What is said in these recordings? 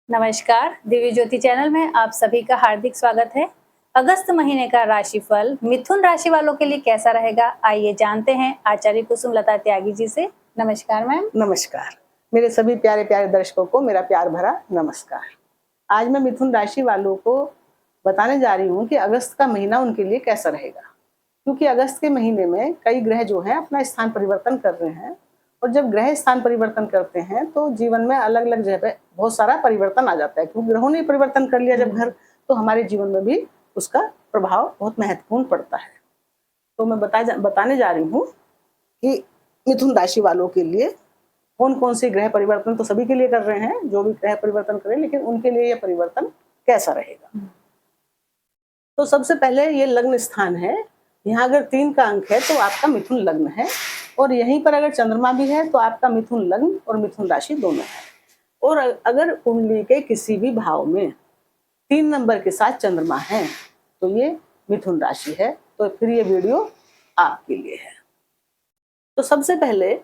नमस्कार, दिव्य ज्योति चैनल में आप सभी का हार्दिक स्वागत है। अगस्त महीने का राशिफल मिथुन राशि वालों के लिए कैसा रहेगा, आइए जानते हैं आचार्य कुसुम लता त्यागी जी से। नमस्कार मैम। नमस्कार। मेरे सभी प्यारे प्यारे दर्शकों को मेरा प्यार भरा नमस्कार। आज मैं मिथुन राशि वालों को बताने जा रही हूँ कि अगस्त का महीना उनके लिए कैसा रहेगा, क्योंकि अगस्त के महीने में कई ग्रह जो हैं अपना स्थान परिवर्तन कर रहे हैं। और जब ग्रह स्थान परिवर्तन करते हैं तो जीवन में अलग अलग जगह पे बहुत सारा परिवर्तन आ जाता है, क्योंकि ग्रहों ने परिवर्तन कर लिया जब घर, तो हमारे जीवन में भी उसका प्रभाव बहुत महत्वपूर्ण पड़ता है। तो मैं बताने जा रही हूँ कि मिथुन राशि वालों के लिए कौन कौन से ग्रह परिवर्तन तो सभी के लिए कर रहे हैं, जो भी ग्रह परिवर्तन करें, लेकिन उनके लिए यह परिवर्तन कैसा रहेगा। तो सबसे पहले ये लग्न स्थान है। यहाँ अगर 3 का अंक है तो आपका मिथुन लग्न है, और यहीं पर अगर चंद्रमा भी है तो आपका मिथुन लग्न और मिथुन राशि दोनों है। और अगर कुंडली के किसी भी भाव में 3 नंबर के साथ चंद्रमा है तो ये मिथुन राशि है। तो फिर ये वीडियो आपके लिए है। तो सबसे पहले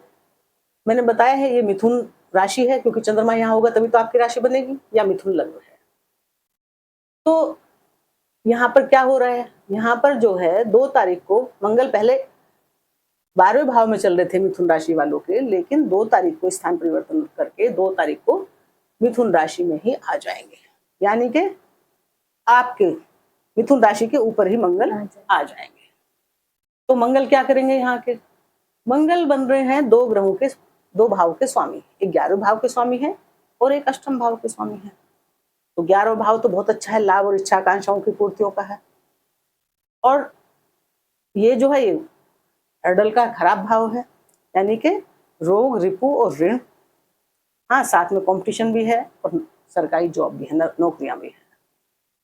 मैंने बताया है ये मिथुन राशि है, क्योंकि चंद्रमा यहाँ होगा तभी तो आपकी राशि बनेगी, या मिथुन लग्न है। तो यहाँ पर क्या हो रहा है, यहाँ पर जो है 2 तारीख को मंगल पहले 12वें भाव में चल रहे थे मिथुन राशि वालों के, लेकिन 2 तारीख को स्थान परिवर्तन करके 2 तारीख को मिथुन राशि में ही आ जाएंगे, यानी कि आपके मिथुन राशि के ऊपर ही मंगल आ जाएंगे। तो मंगल क्या करेंगे, यहाँ के मंगल बन रहे हैं 2 ग्रहों के 2 भाव के स्वामी, 11वें भाव के स्वामी है और एक अष्टम भाव के स्वामी है। तो 11वां भाव तो बहुत अच्छा है, लाभ और इच्छा आकांक्षाओं की पूर्तियों का है। और ये जो है ये अडल का खराब भाव है, यानी कि रोग, रिपु और ऋण। हाँ, साथ में कंपटीशन भी है और सरकारी जॉब भी है, नौकरियां भी है।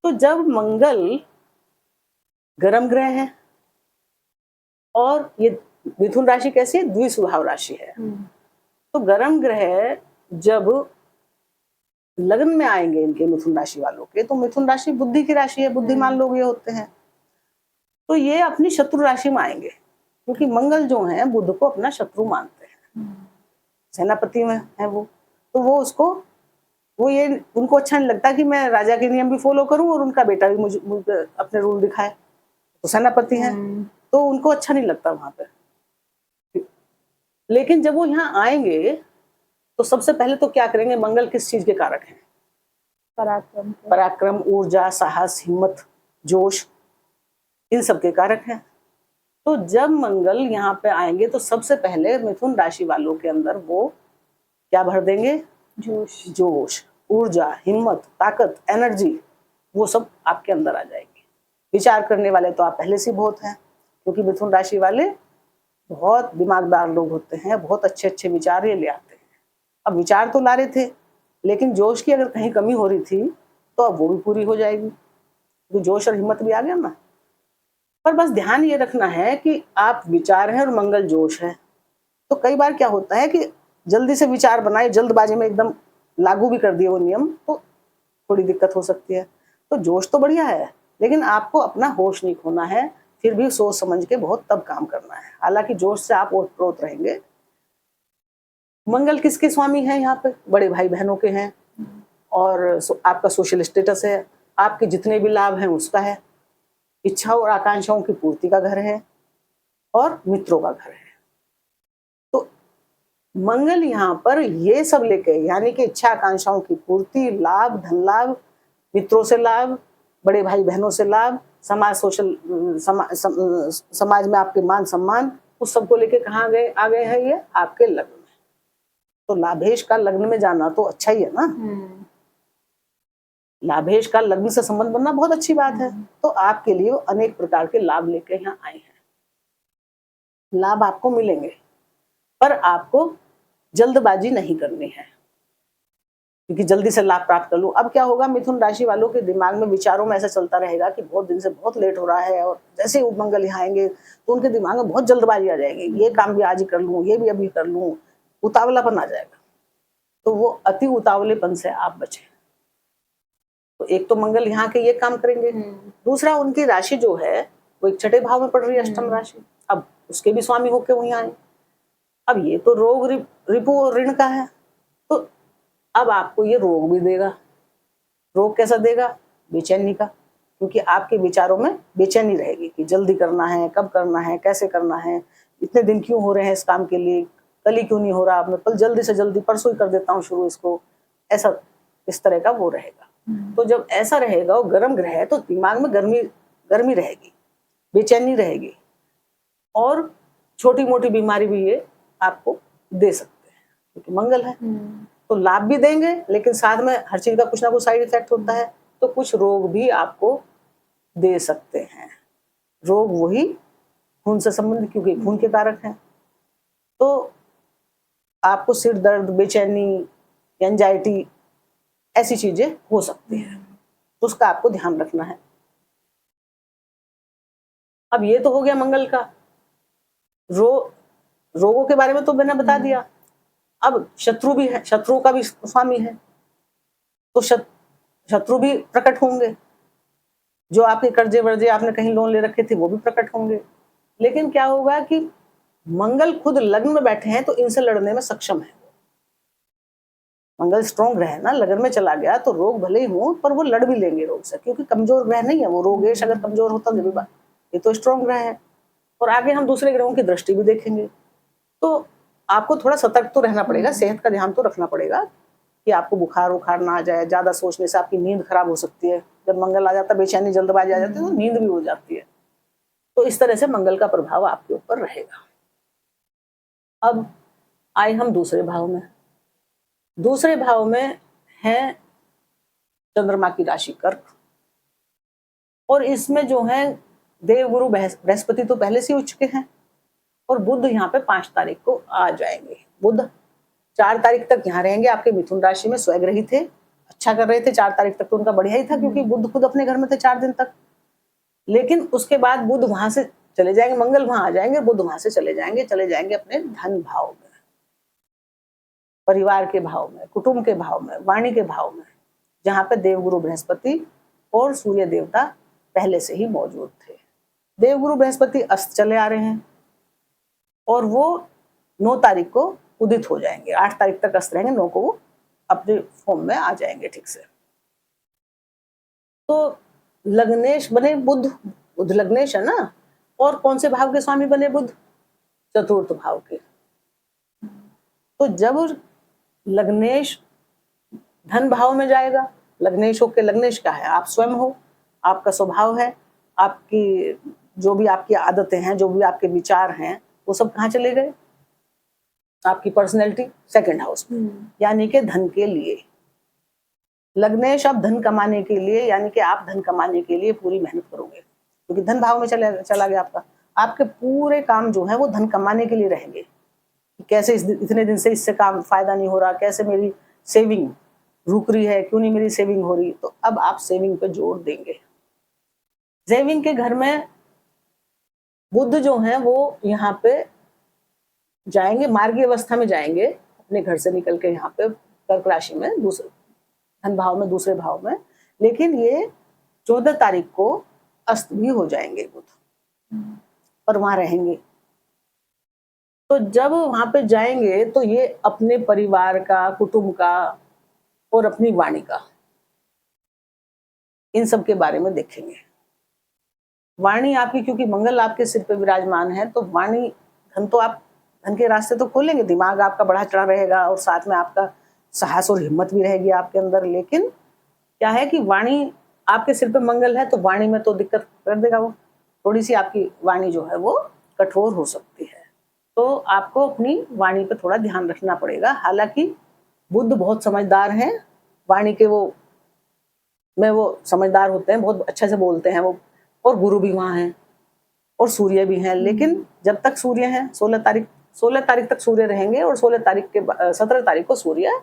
तो जब मंगल गर्म ग्रह है और ये मिथुन राशि कैसी है, द्विस्वभाव राशि है, तो गर्म ग्रह जब लग्न में आएंगे इनके मिथुन राशि वालों के, तो मिथुन राशि बुद्धि की राशि है, बुद्धिमान लोग ये होते हैं। तो ये अपनी शत्रु राशि में आएंगे, क्योंकि मंगल जो है बुध को अपना शत्रु मानते हैं, सेनापति में है वो। तो वो उसको ये उनको अच्छा नहीं लगता कि मैं राजा के नियम भी फॉलो करूं और उनका बेटा भी मुझे अपने रूल दिखाए। तो सेनापति है तो उनको अच्छा नहीं लगता वहां पे। लेकिन जब वो यहाँ आएंगे तो सबसे पहले तो क्या करेंगे, मंगल किस चीज के कारक हैं, पराक्रम, ऊर्जा, साहस, हिम्मत, जोश, इन सब के कारक हैं। तो जब मंगल यहाँ पे आएंगे तो सबसे पहले मिथुन राशि वालों के अंदर वो क्या भर देंगे, जोश, ऊर्जा, हिम्मत, ताकत, एनर्जी, वो सब आपके अंदर आ जाएगी। विचार करने वाले तो आप पहले से बहुत हैं, क्योंकि मिथुन राशि वाले बहुत दिमागदार लोग होते हैं, बहुत अच्छे अच्छे विचार ये ले आते हैं। अब विचार तो ला रहे थे, लेकिन जोश की अगर कहीं कमी हो रही थी तो अब वो भी पूरी हो जाएगी, तो जोश और हिम्मत भी आ गया ना। पर बस ध्यान ये रखना है कि आप विचार हैं और मंगल जोश है। तो कई बार क्या होता है कि जल्दी से विचार बनाए, जल्दबाजी में एकदम लागू भी कर दिए वो नियम, तो थोड़ी दिक्कत हो सकती है। तो जोश तो बढ़िया है, लेकिन आपको अपना होश नहीं खोना है, फिर भी सोच समझ के बहुत तब काम करना है। हालांकि जोश से आप ओतप्रोत रहेंगे। मंगल किसके स्वामी है, यहाँ पे बड़े भाई बहनों के हैं, और आपका सोशल स्टेटस है, आपके जितने भी लाभ हैं उसका है, इच्छाओं और आकांक्षाओं की पूर्ति का घर है, और मित्रों का घर है। तो मंगल यहाँ पर ये सब लेके, यानी कि इच्छा आकांक्षाओं की पूर्ति, लाभ, धन लाभ, मित्रों से लाभ, बड़े भाई बहनों से लाभ, समाज में आपके मान सम्मान, उस सबको लेके कहाँ आ गए हैं ये आपके लग्न में। तो लाभेश का लग्न में जाना तो अच्छा ही है ना। लाभेश का लग्न से संबंध बनना बहुत अच्छी बात है। तो आपके लिए अनेक प्रकार के लाभ लेके यहाँ आए हैं। लाभ आपको मिलेंगे, पर आपको जल्दबाजी नहीं करनी है, क्योंकि जल्दी से लाभ प्राप्त कर लूं। अब क्या होगा, मिथुन राशि वालों के दिमाग में, विचारों में ऐसा चलता रहेगा कि बहुत दिन से बहुत लेट हो रहा है, और जैसे ही मंगल यहाँ आएंगे तो उनके दिमाग में बहुत जल्दबाजी आ जाएगी, ये काम भी आज ही कर लूं, ये भी अभी कर लूं, उतावलापन आ जाएगा। तो वो अति उतावलेपन से आप बचें। तो एक तो मंगल यहाँ के ये काम करेंगे, दूसरा उनकी राशि जो है वो एक 6ठे भाव में पड़ रही है, अष्टम राशि, अब उसके भी स्वामी होके वहीं आए। अब ये तो रोग, रिपु और ऋण का है, तो अब आपको ये रोग भी देगा, रोग कैसा देगा? बेचैनी का, क्योंकि आपके विचारों में बेचैनी रहेगी कि जल्दी करना है, कब करना है, कैसे करना है, इतने दिन क्यों हो रहे हैं इस काम के लिए, कल ही क्यों नहीं हो रहा, मैं कल जल्दी से जल्दी परसों ही कर देता हूँ शुरू इसको, ऐसा इस तरह का वो रहेगा। तो जब ऐसा रहेगा, वो गर्म ग्रह है, तो दिमाग में गर्मी गर्मी रहेगी, बेचैनी रहेगी, और छोटी मोटी बीमारी भी ये आपको दे सकते हैं, क्योंकि मंगल है। तो लाभ भी देंगे, लेकिन साथ में हर चीज का कुछ ना कुछ साइड इफेक्ट होता है, तो कुछ रोग भी आपको दे सकते हैं। रोग वही खून से संबंधित, क्योंकि खून के कारक हैं। तो आपको सिर दर्द, बेचैनी, एंजाइटी, ऐसी चीजें हो सकती हैं, तो उसका आपको ध्यान रखना है। अब ये तो हो गया मंगल का। रोगों के बारे में तो मैंने बता दिया। अब शत्रु भी है, शत्रुओं का भी स्वामी है, तो शत्रु भी प्रकट होंगे। जो आपके कर्जे वर्जे आपने कहीं लोन ले रखे थे वो भी प्रकट होंगे। लेकिन क्या होगा कि मंगल खुद लग्न में बैठे हैं, तो इनसे लड़ने में सक्षम है। मंगल स्ट्रॉन्ग ग्रह है ना, लग्न में चला गया तो रोग भले ही हो, पर वो लड़ भी लेंगे रोग से, क्योंकि कमजोर ग्रह नहीं है वो। रोगेश अगर कमजोर होता तो बात, ये तो स्ट्रॉन्ग ग्रह है। और आगे हम दूसरे ग्रहों की दृष्टि भी देखेंगे, तो आपको थोड़ा सतर्क तो रहना पड़ेगा, सेहत का ध्यान तो रखना पड़ेगा कि आपको बुखार उखार ना आ जाए। ज्यादा सोचने से आपकी नींद खराब हो सकती है। जब मंगल आ जाता है, बेचैनी, जल्दबाजी आ जाती है, तो नींद भी हो जाती है। तो इस तरह से मंगल का प्रभाव आपके ऊपर रहेगा। अब आए हम दूसरे भाव में। दूसरे भाव में है चंद्रमा की राशि कर्क, और इसमें जो है देवगुरु बृहस्पति तो पहले से उठ चुके हैं, और बुध यहाँ पे 5 तारीख को आ जाएंगे। बुध 4 तारीख तक यहाँ रहेंगे, आपके मिथुन राशि में स्वग्रही थे, अच्छा कर रहे थे। 4 तारीख तक तो उनका बढ़िया ही था, क्योंकि बुध खुद अपने घर में थे 4 दिन तक। लेकिन उसके बाद बुध वहां से चले जाएंगे, मंगल वहां आ जाएंगे, बुध वहां से चले जाएंगे अपने धन भाव में, परिवार के भाव में, कुटुंब के भाव में, वाणी के भाव में, जहां पे देवगुरु बृहस्पति और सूर्य देवता पहले से ही मौजूद थे। देवगुरु बृहस्पति अस्त चले आ रहे हैं, और वो 9 तारीख को उदित हो जाएंगे। 8 तारीख तक अस्त रहेंगे, 9 को वो अपने फॉर्म में आ जाएंगे ठीक से। तो लग्नेश बने बुध, बुध लग्नेश है ना, और कौन से भाव के स्वामी बने बुध? चतुर्थ भाव के। तो जब लग्नेश धन भाव में जाएगा, लग्नेश होके, लग्नेश क्या है? आप स्वयं हो, आपका स्वभाव है, आपकी जो भी आपकी आदतें हैं, जो भी आपके विचार हैं, वो सब कहाँ चले गए? आपकी पर्सनैलिटी सेकंड हाउस में, यानी कि धन के लिए। लग्नेश अब धन कमाने के लिए, यानी कि आप धन कमाने के लिए पूरी मेहनत करोगे, क्योंकि धन भाव में चला गया आपका। आपके पूरे काम जो है वो धन कमाने के लिए रहेंगे। कैसे इतने दिन से इससे काम फायदा नहीं हो रहा, कैसे मेरी सेविंग रुक रही है, क्यों नहीं मेरी सेविंग हो रही, तो अब आप सेविंग पे जोर देंगे। सेविंग के घर में बुध जो है वो यहाँ पे जाएंगे, मार्गी अवस्था में जाएंगे, अपने घर से निकल के यहाँ पे कर्क राशि में, दूसरे धन भाव में, दूसरे भाव में। लेकिन ये 14 तारीख को अस्त भी हो जाएंगे बुध, पर वहां रहेंगे। तो जब वहां पे जाएंगे तो ये अपने परिवार का, कुटुंब का और अपनी वाणी का, इन सब के बारे में देखेंगे। वाणी आपकी, क्योंकि मंगल आपके सिर पे विराजमान है, तो वाणी, धन तो आप धन के रास्ते तो खोलेंगे, दिमाग आपका बढ़ा चढ़ा रहेगा, और साथ में आपका साहस और हिम्मत भी रहेगी आपके अंदर। लेकिन क्या है कि वाणी, आपके सिर पे मंगल है, तो वाणी में तो दिक्कत कर देगा वो। थोड़ी सी आपकी वाणी जो है वो कठोर हो सकती है, तो आपको अपनी वाणी पे थोड़ा ध्यान रखना पड़ेगा। हालांकि बुध बहुत समझदार हैं, वाणी के वो समझदार होते हैं, बहुत अच्छे से बोलते हैं वो, और गुरु भी वहां हैं, और सूर्य भी हैं। लेकिन जब तक सूर्य है, 16 तारीख तक सूर्य रहेंगे, और 17 तारीख को सूर्य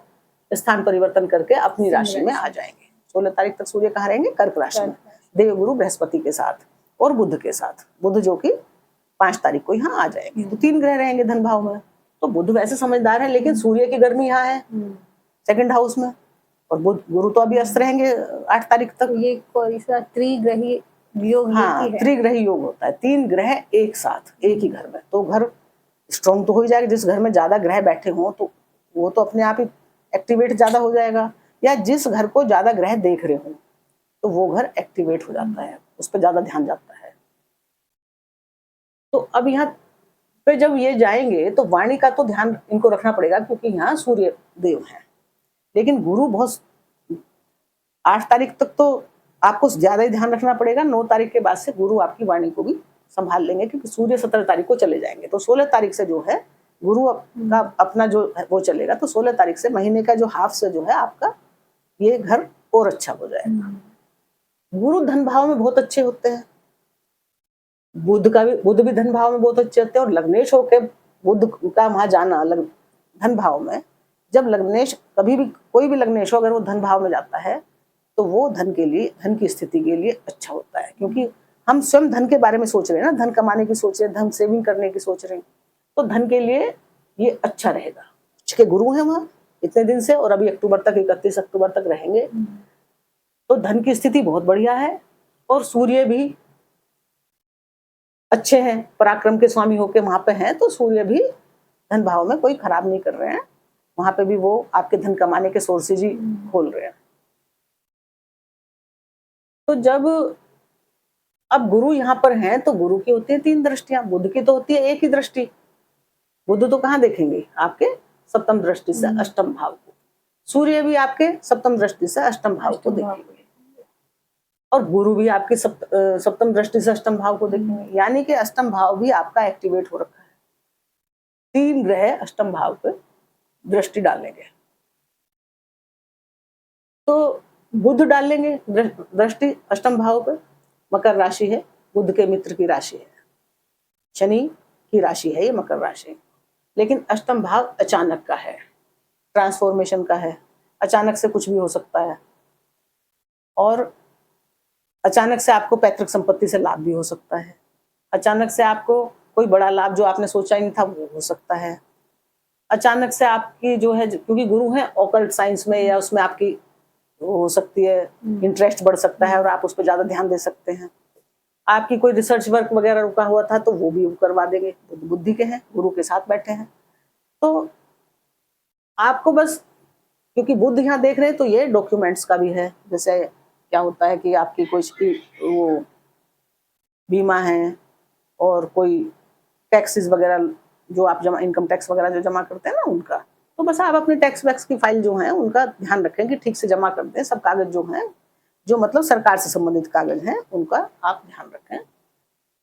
स्थान परिवर्तन करके अपनी राशि में आ जाएंगे। 16 तारीख तक सूर्य कहाँ रहेंगे? कर्क राशि में, देवगुरु बृहस्पति के साथ और बुध के साथ। बुध जो कि 5 तारीख को यहाँ आ जाएंगे, तो 3 ग्रह रहेंगे धन भाव में। तो बुध वैसे समझदार है, लेकिन सूर्य की गर्मी यहाँ है सेकंड हाउस में, और बुध गुरु तो अभी अस्त रहेंगे 8 तारीख तक। ये कोई सा त्रिग्रही योग? हाँ, त्रिग्रही योग होता है, 3 ग्रह एक साथ एक ही घर में, तो घर स्ट्रॉन्ग तो हो ही जाएगा। जिस घर में ज्यादा ग्रह बैठे हों तो वो तो अपने आप ही एक्टिवेट ज्यादा हो जाएगा। या जिस घर को ज्यादा ग्रह देख रहे हो तो वो घर एक्टिवेट हो जाता है, उस पर ज्यादा ध्यान जाता है। तो अब यहाँ पे जब ये जाएंगे तो वाणी का तो ध्यान इनको रखना पड़ेगा क्योंकि यहाँ सूर्य देव है, लेकिन गुरु बहुत 8 तारीख तक तो आपको ज्यादा ही ध्यान रखना पड़ेगा। 9 तारीख के बाद से गुरु आपकी वाणी को भी संभाल लेंगे क्योंकि सूर्य 17 तारीख को चले जाएंगे। तो 16 तारीख से जो है गुरु का अपना जो है वो चलेगा। तो 16 तारीख से महीने का जो हाफ से जो है आपका ये घर और अच्छा हो जाएगा। गुरु धन भाव में बहुत अच्छे होते हैं, बुध भी धन भाव में बहुत अच्छे होते हैं। और लग्नेश होके बुध का वहां जाना धन भाव में, जब लग्नेश कभी भी कोई भी लग्नेश हो अगर वो धन भाव में जाता है तो वो धन के लिए, धन की स्थिति के लिए अच्छा होता है। क्योंकि हम स्वयं धन के बारे में सोच रहे हैं ना, धन कमाने की सोच रहे हैं, धन सेविंग करने की सोच रहे हैं, तो धन के लिए ये अच्छा रहेगा। उसके गुरु हैं वहां इतने दिन से और अभी अक्टूबर तक, 31 अक्टूबर तक रहेंगे। तो धन की स्थिति बहुत बढ़िया है। और सूर्य भी अच्छे हैं, पराक्रम के स्वामी होके वहां पे हैं, तो सूर्य भी धन भाव में कोई खराब नहीं कर रहे हैं। वहां पे भी वो आपके धन कमाने के सोर्सेज ही खोल रहे हैं। तो जब अब गुरु यहाँ पर हैं तो गुरु की होती है 3 दृष्टियां, बुध की तो होती है 1 ही दृष्टि। बुध तो कहाँ देखेंगे? आपके सप्तम दृष्टि से अष्टम भाव को। सूर्य भी आपके सप्तम दृष्टि से अष्टम भाव को देखेंगे और गुरु भी आपके सप्तम दृष्टि से अष्टम भाव को देखेंगे। यानी कि अष्टम भाव भी आपका एक्टिवेट हो रखा है। 3 ग्रह अष्टम भाव पे दृष्टि डालेंगे। तो बुध डालेंगे दृष्टि अष्टम भाव पे, मकर राशि है, बुध के मित्र की राशि है, शनि की राशि है ये मकर राशि। लेकिन अष्टम भाव अचानक का है, ट्रांसफॉर्मेशन का है, अचानक से कुछ भी हो सकता है और अचानक से आपको पैतृक संपत्ति से लाभ भी हो सकता है। अचानक से आपको कोई बड़ा लाभ जो आपने सोचा ही नहीं था वो हो सकता है। अचानक से आपकी जो है, क्योंकि गुरु है ऑकल्ट साइंस में या उसमें आपकी हो सकती है, इंटरेस्ट बढ़ सकता है और आप उस पर ज्यादा ध्यान दे सकते हैं। आपकी कोई रिसर्च वर्क वगैरह रुका हुआ था तो वो भी करवा देंगे, बुद्धि के हैं, गुरु के साथ बैठे हैं। तो आपको बस, क्योंकि बुद्ध यहाँ देख रहे हैं तो ये डॉक्यूमेंट्स का भी है। जैसे क्या होता है कि आपकी कोई वो बीमा है और कोई टैक्सेस वगैरह जो आप जमा, इनकम टैक्स वगैरह जो जमा करते हैं ना उनका, तो बस आप अपने टैक्स वैक्स की फाइल जो है उनका ध्यान रखें कि ठीक से जमा कर दें। सब कागज जो हैं, जो मतलब सरकार से संबंधित कागज हैं, उनका आप ध्यान रखें।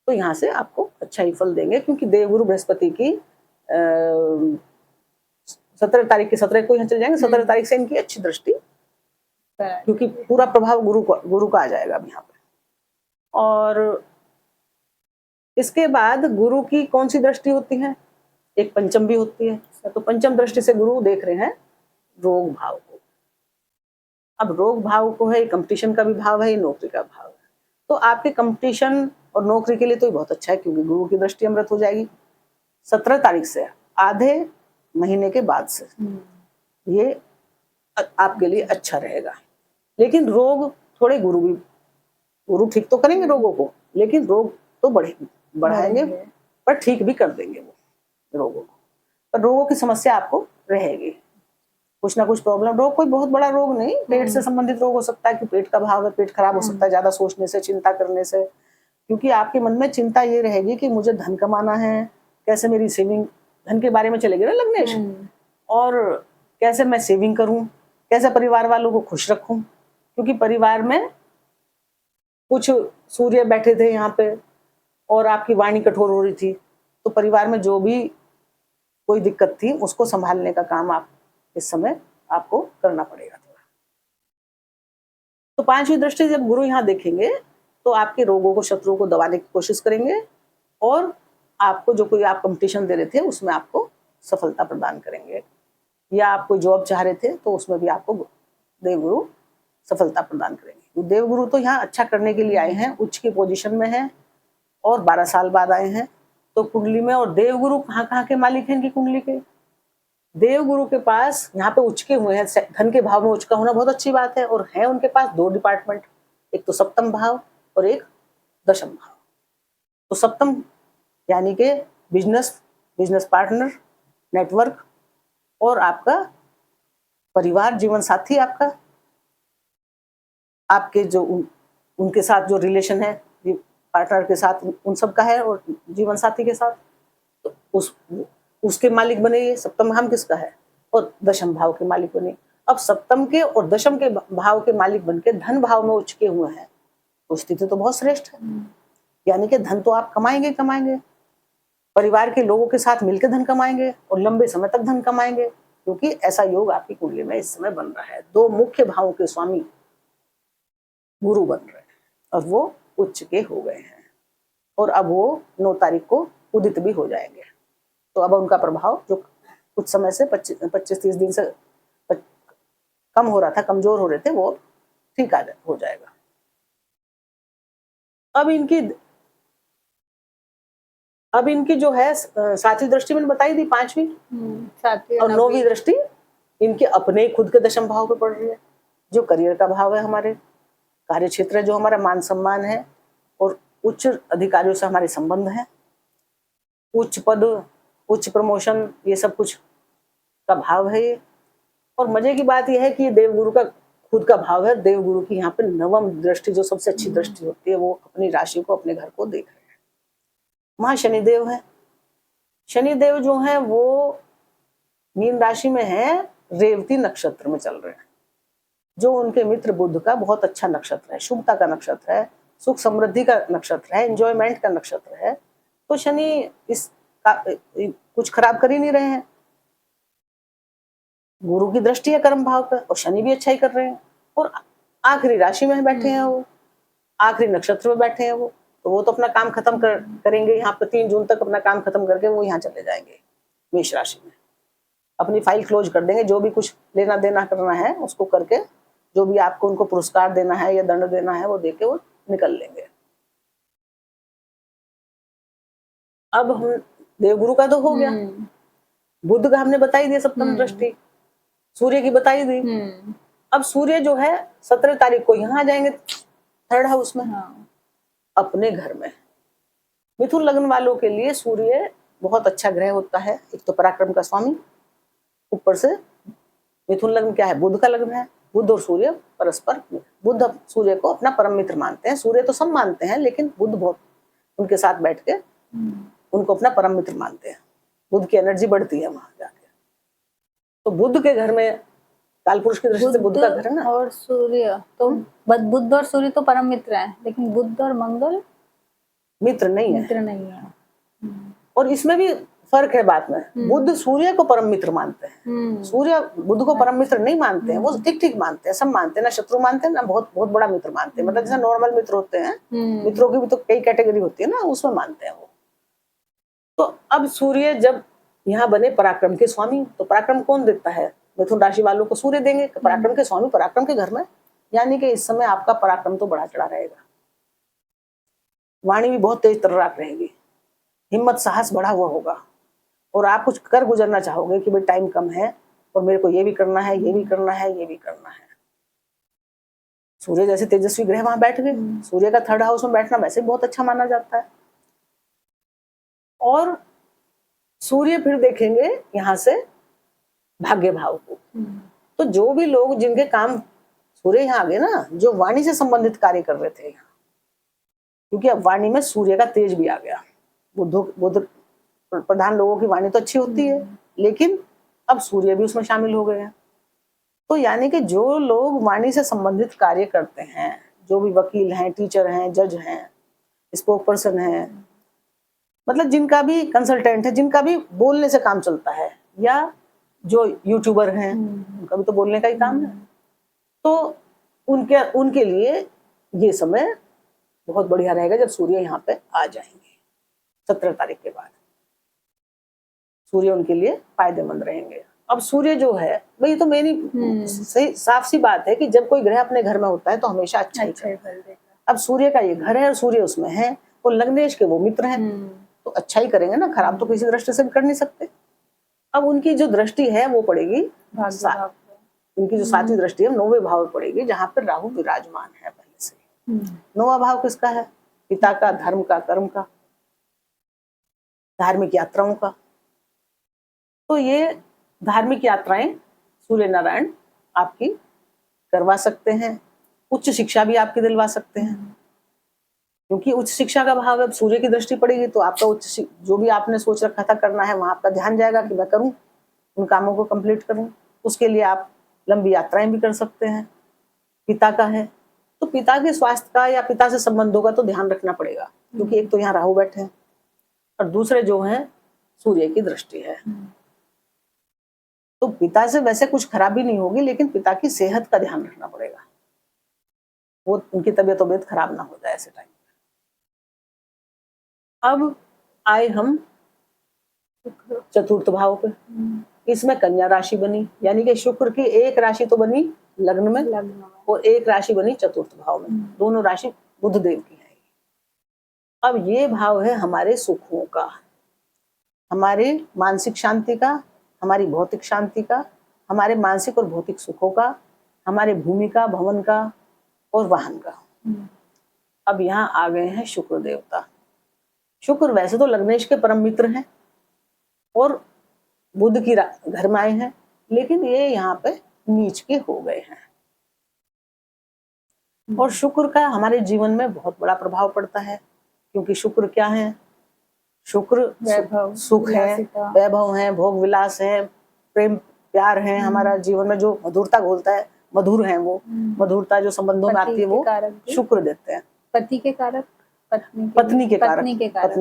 तो यहाँ से आपको अच्छा ही फल देंगे। क्योंकि देवगुरु बृहस्पति की 17 तारीख की 17 को यहाँ चले जाएंगे, 17 तारीख से इनकी अच्छी दृष्टि, क्योंकि पूरा प्रभाव गुरु का आ जाएगा अब यहाँ पे। और इसके बाद गुरु की कौन सी दृष्टि होती है? एक पंचम भी होती है। तो पंचम दृष्टि से गुरु देख रहे हैं रोग भाव को। अब रोग भाव को है, कंपटीशन का भी भाव है, नौकरी का भाव है। तो आपके कंपटीशन और नौकरी के लिए तो बहुत अच्छा है क्योंकि गुरु की दृष्टि अमृत हो जाएगी। 17 तारीख से आधे महीने के बाद से ये आपके लिए अच्छा रहेगा। लेकिन रोग थोड़े गुरु ठीक तो करेंगे रोगों को, लेकिन रोग तो बढ़ाएंगे पर ठीक भी कर देंगे वो रोगों को। पर रोगों की समस्या आपको रहेगी, कुछ ना कुछ प्रॉब्लम। रोग कोई बहुत बड़ा रोग नहीं, पेट से संबंधित रोग हो सकता है कि पेट का भाव है, पेट खराब हो सकता है ज्यादा सोचने से, चिंता करने से। क्योंकि आपके मन में चिंता ये रहेगी कि मुझे धन कमाना है, कैसे मेरी सेविंग, धन के बारे में चलेगी ना लग्नेश, और कैसे मैं सेविंग करूं, कैसे परिवार वालों को खुश रखूं। क्योंकि परिवार में कुछ सूर्य बैठे थे यहाँ पे और आपकी वाणी कठोर हो रही थी, तो परिवार में जो भी कोई दिक्कत थी उसको संभालने का काम आप इस समय आपको करना पड़ेगा थोड़ा। तो 5वीं दृष्टि जब गुरु यहाँ देखेंगे तो आपके रोगों को, शत्रुओं को दबाने की कोशिश करेंगे और आपको जो कोई आप कंपटीशन दे रहे थे उसमें आपको सफलता प्रदान करेंगे। या आप कोई जॉब चाह रहे थे तो उसमें भी आपको देवगुरु सफलता प्रदान करेंगे। तो देवगुरु तो यहाँ अच्छा करने के लिए आए हैं, उच्च की पोजीशन में है और 12 साल बाद आए हैं। तो कुंडली में, और देवगुरु कहाँ के मालिक हैं इनकी कुंडली के? देवगुरु के पास यहाँ पे उच्च के हुए हैं, धन के भाव में उच्च का होना बहुत अच्छी बात है। और है उनके पास 2 डिपार्टमेंट, एक तो सप्तम भाव और एक दशम भाव। तो सप्तम यानी कि बिजनेस पार्टनर, नेटवर्क और आपका परिवार, जीवन साथी आपका, आपके जो उनके साथ जो रिलेशन है, ये पार्टनर के साथ उन सब का है, और जीवन साथी के साथ, तो उसके मालिक बने। ये सप्तम भाव किसका है, और दशम भाव के मालिक बने। अब सप्तम के और दशम के भाव के मालिक बनके धन भाव में उच्च के हुए हैं, तो स्थिति तो बहुत श्रेष्ठ है। यानी कि धन तो आप कमाएंगे कमाएंगे, परिवार के लोगों के साथ मिलकर धन कमाएंगे और लंबे समय तक धन कमाएंगे, क्योंकि ऐसा योग आपकी कुंडली में इस समय बन रहा है। दो मुख्य भावों के स्वामी गुरु बन रहे हैं और वो उच्च के हो गए हैं, और अब वो 9 तारीख को उदित भी हो जाएंगे। तो अब उनका प्रभाव जो कुछ समय से 25-30 दिन से कम हो रहा था, कमजोर हो रहे थे, वो ठीक हो जाएगा। अब इनकी जो है सातवीं दृष्टि मैंने बताई थी, 5वीं सातवीं और 9वीं दृष्टि इनके अपने खुद के दशम भाव पे पड़ रही है, जो करियर का भाव है, हमारे कार्य क्षेत्र जो हमारा मान सम्मान है, और उच्च अधिकारियों से हमारे संबंध है, उच्च पद, उच्च प्रमोशन, ये सब कुछ का भाव है ये। और मजे की बात यह है कि ये देवगुरु का खुद का भाव है। देवगुरु की यहाँ पे 9वीं दृष्टि, जो सबसे अच्छी दृष्टि होती है, वो अपनी राशि को, अपने घर को देख रहे हैं। वहां शनिदेव है। शनिदेव जो है वो मीन राशि में है, रेवती नक्षत्र में चल रहे हैं, जो उनके मित्र बुध का बहुत अच्छा नक्षत्र है, शुभता का नक्षत्र है, सुख समृद्धि का नक्षत्र है, एंजॉयमेंट का नक्षत्र है। तो शनि इस कुछ खराब कर ही नहीं रहे हैं। गुरु की दृष्टि है कर्म भाव पर, और शनि भी अच्छा ही कर रहे हैं, और आखिरी राशि में बैठे हैं वो, आखिरी नक्षत्र में बैठे हैं वो, तो वो तो अपना काम खत्म करेंगे यहाँ पे। 3 जून तक अपना काम खत्म करके वो यहाँ चले जाएंगे मेष राशि में, अपनी फाइल क्लोज कर देंगे। जो भी कुछ लेना देना करना है उसको करके, जो भी आपको उनको पुरस्कार देना है या दंड देना है वो देके वो निकल लेंगे। अब हम देवगुरु का तो हो गया, बुध का हमने बताई दी सप्तम दृष्टि, सूर्य की बताई दी। अब सूर्य जो है 17 तारीख को यहाँ आ जाएंगे 3rd हाउस में, अपने घर में। मिथुन लग्न वालों के लिए सूर्य बहुत अच्छा ग्रह होता है। एक तो पराक्रम का स्वामी, ऊपर से मिथुन लग्न क्या है, बुध का लग्न है। बुध और सूर्य परस्पर, बुध सूर्य को अपना परम मित्र मानते हैं, सूर्य तो सब मानते हैं, लेकिन बुध बहुत उनके साथ बैठ के उनको अपना परम मित्र मानते हैं। बुध की एनर्जी बढ़ती है वहां जाके। तो बुध के घर में, कालपुरुष की दृष्टि से बुध का घर है ना, और सूर्य तो बुध और सूर्य तो परम मित्र हैं, लेकिन बुध और मंगल मित्र नहीं है। और इसमें भी फर्क है बात में। बुध सूर्य को परम मित्र मानते हैं, सूर्य बुध को परम मित्र नहीं मानते हैं। वो ठीक ठीक मानते हैं, सब मानते हैं, ना शत्रु मानते हैं ना बहुत बहुत बड़ा मित्र मानते हैं। मतलब जैसे नॉर्मल मित्र होते हैं, मित्रों की भी तो कई कैटेगरी होती है ना, उसमें मानते हैं वो। तो अब सूर्य जब यहाँ बने पराक्रम के स्वामी, तो पराक्रम कौन देता है, मिथुन राशि वालों को सूर्य देंगे। पराक्रम के स्वामी पराक्रम के घर में, यानी कि इस समय आपका पराक्रम तो बढ़ा चढ़ा रहेगा। वाणी भी बहुत तेज तर्राक रहेगी, हिम्मत साहस बढ़ा हुआ होगा, और आप कुछ कर गुजरना चाहोगे कि भाई टाइम कम है और मेरे को ये भी करना है, ये भी करना है, ये भी करना है। सूर्य जैसे तेजस्वी ग्रह वहां बैठ गए। सूर्य का 3rd हाउस में बैठना वैसे बहुत अच्छा माना जाता है। और सूर्य फिर देखेंगे यहाँ से भाग्य भाव को। तो जो भी लोग जिनके काम, सूर्य यहाँ आ गए ना, जो वाणी से संबंधित कार्य कर रहे थे यहाँ, क्योंकि अब वाणी में सूर्य का तेज भी आ गया। बुध प्रधान लोगों की वाणी तो अच्छी होती है, लेकिन अब सूर्य भी उसमें शामिल हो गए हैं। तो यानी कि जो लोग वाणी से संबंधित कार्य करते हैं, जो भी वकील हैं, टीचर हैं, जज हैं, स्पोक पर्सन हैं, मतलब जिनका भी कंसल्टेंट है, जिनका भी बोलने से काम चलता है, या जो यूट्यूबर हैं, उनका भी तो बोलने का ही काम है, तो उनके लिए ये समय बहुत बढ़िया रहेगा जब सूर्य यहाँ पे आ जाएंगे 17 तारीख के बाद। सूर्य उनके लिए फायदेमंद रहेंगे। अब सूर्य जो है भाई, तो मेरी सही साफ सी बात है कि जब कोई ग्रह अपने घर में होता है तो हमेशा अच्छा ही करेगा। अब सूर्य का ये घर है और सूर्य उसमें है, और लग्नेश के वो मित्र हैं, तो अच्छा ही करेंगे ना, खराब तो किसी दृष्टि से भी कर नहीं सकते। अब उनकी जो दृष्टि है वो पड़ेगी, उनकी जो 7वीं दृष्टि है 9वें भाव में पड़ेगी, जहां पर राहु विराजमान है पहले से। 9वां भाव किसका है, पिता का, धर्म का, कर्म का, धार्मिक यात्राओं का। तो ये धार्मिक यात्राएं सूर्य नारायण आपकी करवा सकते हैं। उच्च शिक्षा भी आपकी दिलवा सकते हैं, क्योंकि उच्च शिक्षा का भाव है। सूर्य की दृष्टि पड़ेगी तो आपका जो भी आपने सोच रखा था करना है, वहां आपका ध्यान जाएगा कि मैं करूं, उन कामों को कंप्लीट करूं। उसके लिए आप लंबी यात्राएं भी कर सकते हैं। पिता का है तो पिता के स्वास्थ्य का या पिता से संबंधों का तो ध्यान रखना पड़ेगा, क्योंकि एक तो यहाँ राहु बैठे हैं और दूसरे जो हैं सूर्य की दृष्टि है। तो पिता से वैसे कुछ खराबी नहीं होगी, लेकिन पिता की सेहत का ध्यान रखना पड़ेगा, वो उनकी तबीयत खराब ना हो जाए ऐसे टाइम। अब आए हम चतुर्थ भाव पे। इसमें कन्या राशि बनी, यानी कि शुक्र की एक राशि तो बनी लग्न में और एक राशि बनी चतुर्थ भाव में। दोनों राशि बुध देव की है। अब ये भाव है हमारे सुखों का, हमारे मानसिक शांति का, हमारी भौतिक शांति का, हमारे मानसिक और भौतिक सुखों का, हमारे भूमि का, भवन का और वाहन का। अब यहाँ आ गए हैं शुक्र देवता। शुक्र वैसे तो लग्नेश के परम मित्र हैं और बुध की घर में आए हैं, लेकिन ये यहाँ पे नीच के हो गए हैं। और शुक्र का हमारे जीवन में बहुत बड़ा प्रभाव पड़ता है, क्योंकि शुक्र क्या है? शुक्र सुख है, वैभव है, भोग विलास है, प्रेम प्यार है। हमारा जीवन में जो मधुरता घोलता है, मधुर है वो मधुरता जो संबंधों में आती है, वो शुक्र देते हैं। पति के कारक, पत्नी के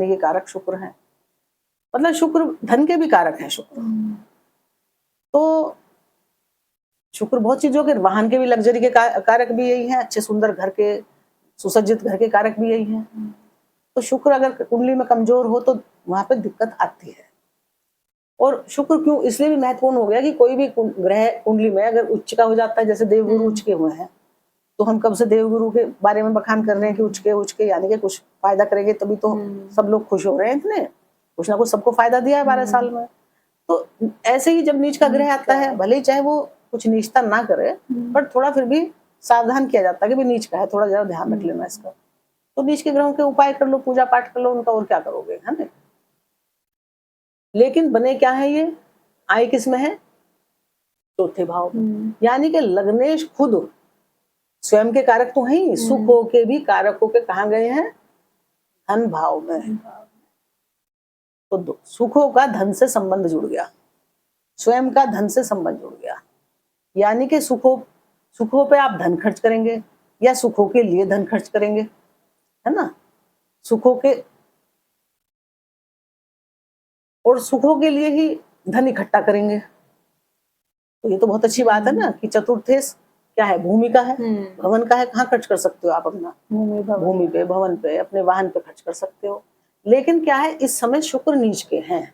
कारक शुक्र है। मतलब शुक्र धन के भी कारक है शुक्र। तो शुक्र बहुत चीजों के, वाहन के भी, लग्जरी के कारक भी यही है, अच्छे सुंदर घर के, सुसज्जित घर के कारक भी यही है। तो शुक्र अगर कुंडली में कमजोर हो तो वहां पे दिक्कत आती है। और शुक्र क्यों इसलिए भी महत्वपूर्ण हो गया कि कोई भी ग्रह कुंडली में अगर उच्च का हो जाता है, जैसे देवगुरु उच्च के हुए हैं, तो हम कब से देवगुरु के बारे में बखान कर रहे हैं कि उच्च के यानी कि कुछ फायदा करेंगे, तभी तो सब लोग खुश हो रहे हैं। इतने कुछ ना कुछ सबको फायदा दिया है 12 साल में। तो ऐसे ही जब नीच का ग्रह आता है, भले ही चाहे वो कुछ नीचता ना करे, पर थोड़ा फिर भी सावधान किया जाता है कि भाई नीच का है, थोड़ा जरा ध्यान रख लेना इसका। तो नीच के ग्रहों के उपाय कर लो, पूजा पाठ कर लो उनका, और क्या करोगे, है ना। लेकिन बने क्या है ये, आए किस में है? चौथे भाव में। यानी कि लग्नेश खुद स्वयं के कारक तो है ही, सुखों के भी कारकों के कहाँ गए हैं? धन भाव में। तो सुखों का धन से संबंध जुड़ गया, स्वयं का धन से संबंध जुड़ गया। यानी कि सुखों पे आप धन खर्च करेंगे या सुखों के लिए धन खर्च करेंगे, है ना। सुखों के लिए ही धन इकट्ठा करेंगे। तो ये तो बहुत अच्छी बात है ना कि चतुर्थेश क्या है? भूमि का है, भवन का है। कहाँ खर्च कर सकते हो आप अपना? भूमि पे, भवन पे, अपने वाहन पे खर्च कर सकते हो। लेकिन क्या है, इस समय शुक्र नीच के हैं।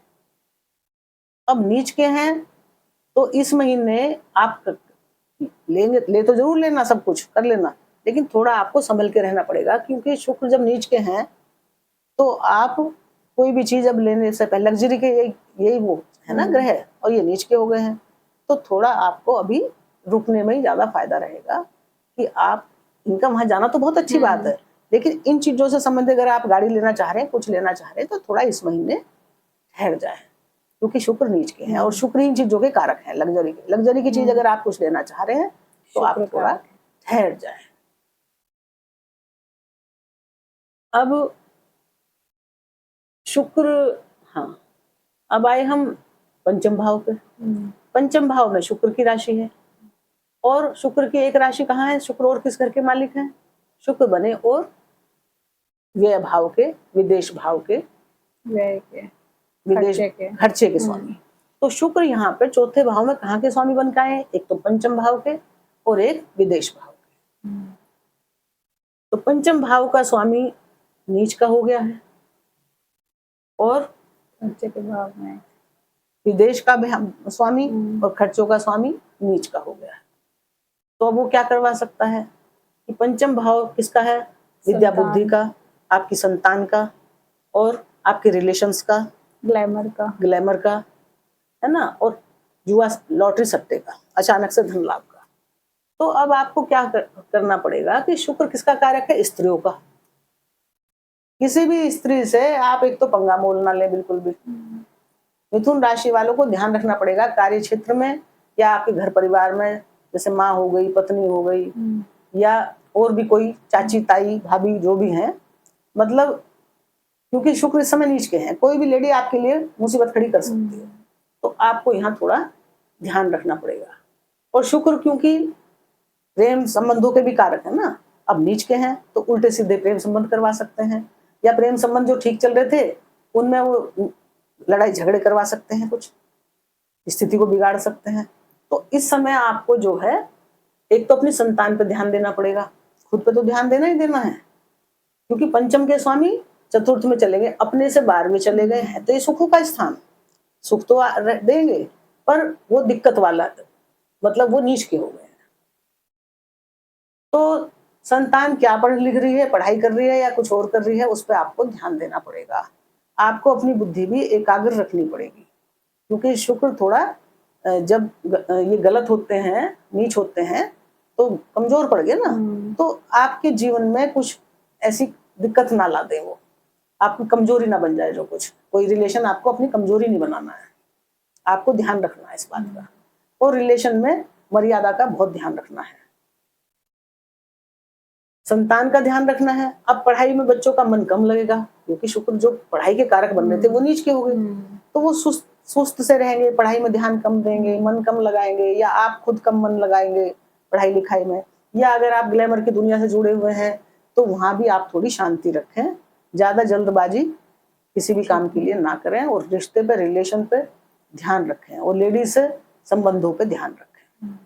अब नीच के हैं तो इस महीने आप ले तो जरूर लेना, सब कुछ कर लेना, लेकिन थोड़ा आपको संभल के रहना पड़ेगा, क्योंकि शुक्र जब नीच के हैं तो आप कोई भी चीज अब लेने से पहले, लग्जरी के यही वो है ना ग्रह, और ये नीच के हो गए हैं, तो थोड़ा आपको अभी रुकने में ही ज्यादा फायदा रहेगा। कि आप इनका वहां जाना तो बहुत अच्छी बात है, लेकिन इन चीजों से संबंधित अगर आप गाड़ी लेना चाह रहे हैं, कुछ लेना चाह रहे हैं, तो थोड़ा इस महीने ठहर जाए, क्योंकि शुक्र नीच के हैं और शुक्र इन चीजों के कारक हैं। लग्जरी की चीज अगर आप कुछ लेना चाह रहे हैं तो आप थोड़ा ठहर जाए। अब शुक्र, हाँ, अब आए हम पंचम भाव पे। पंचम भाव में शुक्र की राशि है, और शुक्र की एक राशि कहाँ है? शुक्र और किस घर के मालिक हैं? शुक्र बने और व्यय भाव के, विदेश भाव के, विदेश खर्चे के स्वामी। तो शुक्र यहाँ पे चौथे भाव में कहाँ के स्वामी बन के आए? एक तो पंचम भाव के और एक विदेश भाव के। तो पंचम भाव का स्वामी नीच का हो गया है और खर्चे के भाव में विदेश का स्वामी और खर्चों का स्वामी नीच का हो गया है। तो अब वो क्या करवा सकता है कि पंचम भाव किसका है? विद्या बुद्धि का, आपकी संतान का और आपके रिलेशंस का, ग्लैमर का, है ना, और जुआ लॉटरी सट्टे का, अचानक से धन लाभ का। तो अब आपको क्या करना पड़ेगा कि शुक्र किसका कारक है? स्त्रियों का। किसी भी स्त्री से आप एक तो पंगा मोल ना ले, बिल्कुल भी। मिथुन राशि वालों को ध्यान रखना पड़ेगा कार्य क्षेत्र में या आपके घर परिवार में, जैसे माँ हो गई, पत्नी हो गई, या और भी कोई चाची ताई भाभी जो भी हैं, मतलब क्योंकि शुक्र इस समय नीच के हैं, कोई भी लेडी आपके लिए मुसीबत खड़ी कर सकती है, तो आपको यहाँ थोड़ा ध्यान रखना पड़ेगा। और शुक्र क्योंकि प्रेम संबंधों के भी कारक है ना, अब नीच के हैं तो उल्टे सीधे प्रेम संबंध करवा सकते हैं, या प्रेम संबंध जो ठीक चल रहे थे उनमें वो लड़ाई झगड़े करवा सकते हैं, कुछ स्थिति को बिगाड़ सकते हैं। तो इस समय आपको जो है एक तो अपनी संतान पे ध्यान देना पड़ेगा, खुद पे तो ध्यान देना ही देना है, क्योंकि पंचम के स्वामी चतुर्थ में चले गए, अपने से 12वें चले गए हैं, तो ये सुखों का स्थान, सुख तो देंगे पर वो दिक्कत वाला, मतलब वो नीच के हो गए। तो संतान क्या पढ़ लिख रही है, पढ़ाई कर रही है या कुछ और कर रही है, उस पर आपको ध्यान देना पड़ेगा। आपको अपनी बुद्धि भी एकाग्र रखनी पड़ेगी, क्योंकि शुक्र थोड़ा जब ये गलत होते हैं, नीच होते हैं, तो कमजोर पड़ गए ना, तो आपके जीवन में कुछ ऐसी दिक्कत ना ला दे, वो आपकी कमजोरी ना बन जाए, जो कुछ कोई रिलेशन आपको अपनी कमजोरी नहीं बनाना है, आपको ध्यान रखना है इस बात का। और रिलेशन में मर्यादा का बहुत ध्यान रखना है, संतान का ध्यान रखना है। अब पढ़ाई में बच्चों का मन कम लगेगा, क्योंकि शुक्र जो पढ़ाई के कारक बन रहे थे वो नीच के हो गए, तो वो सुस्त से रहेंगे, पढ़ाई में ध्यान कम देंगे, मन कम लगाएंगे, या आप खुद कम मन लगाएंगे पढ़ाई लिखाई में। या अगर आप ग्लैमर की दुनिया से जुड़े हुए हैं तो वहां भी आप थोड़ी शांति रखें, ज्यादा जल्दबाजी किसी भी काम के लिए ना करें, और रिश्ते पे, रिलेशन पे ध्यान रखें, और लेडीज से संबंधों पे ध्यान रखें,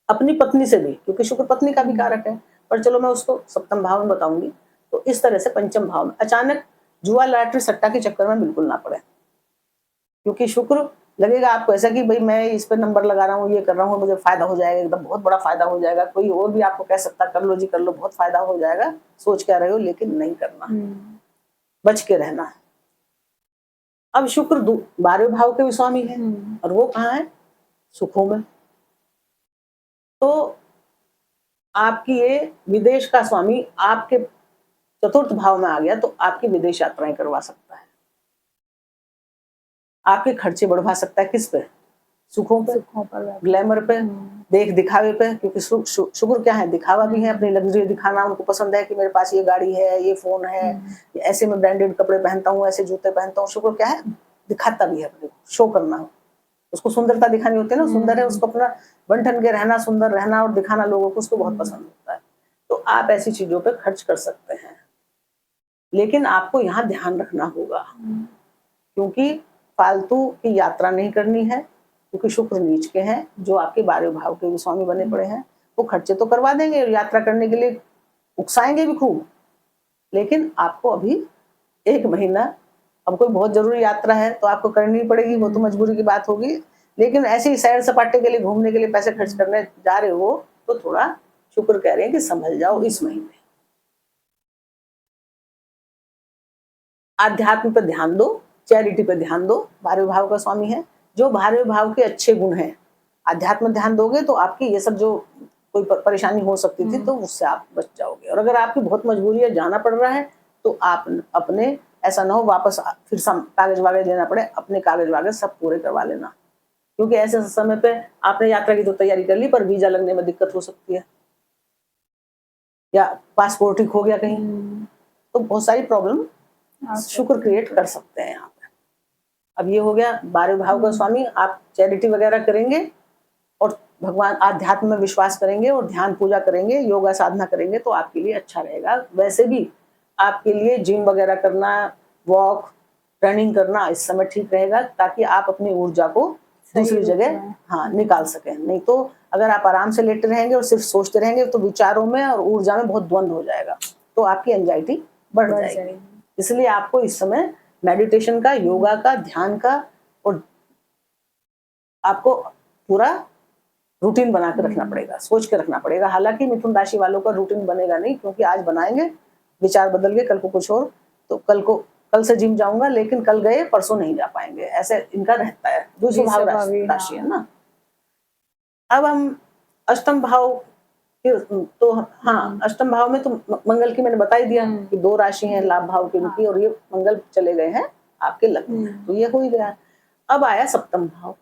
अपनी पत्नी से भी, क्योंकि शुक्र पत्नी का भी कारक है, पर चलो मैं उसको सप्तम भाव में बताऊंगी। तो इस तरह से पंचम भाव में अचानक जुआ लॉटरी सट्टा के चक्कर में बिल्कुल ना पड़े, क्योंकि शुक्र लगेगा आपको ऐसा कि भाई मैं इस पे नंबर लगा रहा हूँ, ये कर रहा हूँ, मुझे फायदा हो जाएगा, एकदम बहुत बड़ा फायदा हो जाएगा, कोई और भी आपको कह सकता कर लो जी कर लो, बहुत फायदा हो जाएगा, सोच क्या रहे हो, लेकिन नहीं करना, बच के रहना। अब शुक्र 12वें भाव के भी स्वामी है, और वो कहाँ है, सुखों में। तो आपकी ये विदेश का स्वामी आपके चतुर्थ भाव में आ गया, तो आपकी विदेश यात्राएं करवा सकता है, आपके खर्चे बढ़वा सकता है, किस पे, सुखों पे, ग्लैमर पे, देख दिखावे पे, क्योंकि शुक्र क्या है, दिखावा भी है, अपनी लग्जरी दिखाना, उनको पसंद है कि मेरे पास ये गाड़ी है, ये फोन है, ऐसे में ब्रांडेड कपड़े पहनता हूँ, ऐसे जूते पहनता हूँ। शुक्र क्या है, दिखाता भी है, अपने शो करना, उसको सुंदरता दिखानी होती है ना, सुंदर है, उसको अपना बन ठन के रहना, सुंदर रहना और दिखाना लोगों को, उसको बहुत पसंद होता है। तो आप ऐसी चीजों पे खर्च कर सकते हैं, लेकिन आपको यहाँ ध्यान रखना होगा, क्योंकि फालतू की यात्रा नहीं करनी है, क्योंकि शुक्र नीच के हैं, जो आपके 12वें भाव के भी स्वामी बने पड़े हैं, वो खर्चे तो करवा देंगे, यात्रा करने के लिए उकसाएंगे भी खूब, लेकिन आपको अभी 1 महीना, अब कोई बहुत जरूरी यात्रा है तो आपको करनी पड़ेगी, वो तो मजबूरी की बात होगी, लेकिन ऐसे ही सैर सपाटे के लिए, घूमने के लिए पैसे खर्च करने जा रहे हो, तो थोड़ा शुक्र कह रहे हैं कि संभल जाओ इस महीने। आध्यात्म पे ध्यान दो, चैरिटी पे ध्यान दो, 12वें भाव का स्वामी है, जो 12वें भाव के अच्छे गुण हैं, आध्यात्म ध्यान दोगे तो आपकी ये सब जो कोई परेशानी हो सकती थी तो उससे आप बच जाओगे। और अगर आपकी बहुत मजबूरी है, जाना पड़ रहा है, तो आप अपने, ऐसा ना हो वापस फिर कागज वागज लेना पड़े, अपने कागज वागज सब पूरे करवा लेना, क्योंकि ऐसे समय पे आपने यात्रा की तो तैयारी कर ली, पर वीजा लगने में दिक्कत हो सकती है, या पासपोर्ट ही खो गया कहीं, तो बहुत सारी प्रॉब्लम शुक्र क्रिएट कर सकते हैं यहाँ पे। अब ये हो गया 12वें भाव का स्वामी, आप चैरिटी वगैरह करेंगे और भगवान आध्यात्म में विश्वास करेंगे और ध्यान पूजा करेंगे, योगा साधना करेंगे, तो आपके लिए अच्छा रहेगा। वैसे भी आपके लिए जिम वगैरह करना, वॉक, रनिंग करना इस समय ठीक रहेगा, ताकि आप अपनी ऊर्जा को दूसरी जगह निकाल सकें। नहीं तो अगर आप आराम से लेटे रहेंगे और सिर्फ सोचते रहेंगे, तो विचारों में और ऊर्जा में बहुत द्वंद्व हो जाएगा, तो आपकी एंजाइटी बढ़ जाएगी। इसलिए आपको इस समय मेडिटेशन का, योगा का, ध्यान का, और आपको पूरा रूटीन बना के रखना पड़ेगा, सोच के रखना पड़ेगा। हालांकि मिथुन राशि वालों का रूटीन बनेगा नहीं, क्योंकि आज बनाएंगे, विचार बदल गए, कल को कुछ और, तो कल से जिम जाऊंगा, लेकिन कल गए परसों नहीं जा पाएंगे, ऐसे इनका रहता है, दूसरी भाव राशि है ना। अब हम अष्टम भाव, तो हाँ, अष्टम भाव में तो मंगल की मैंने बता ही दिया कि 2 राशि हैं लाभ भाव की उनकी, और ये मंगल चले गए हैं आपके लग्न में, तो ये हो ही गया। अब आया सप्तम भाव।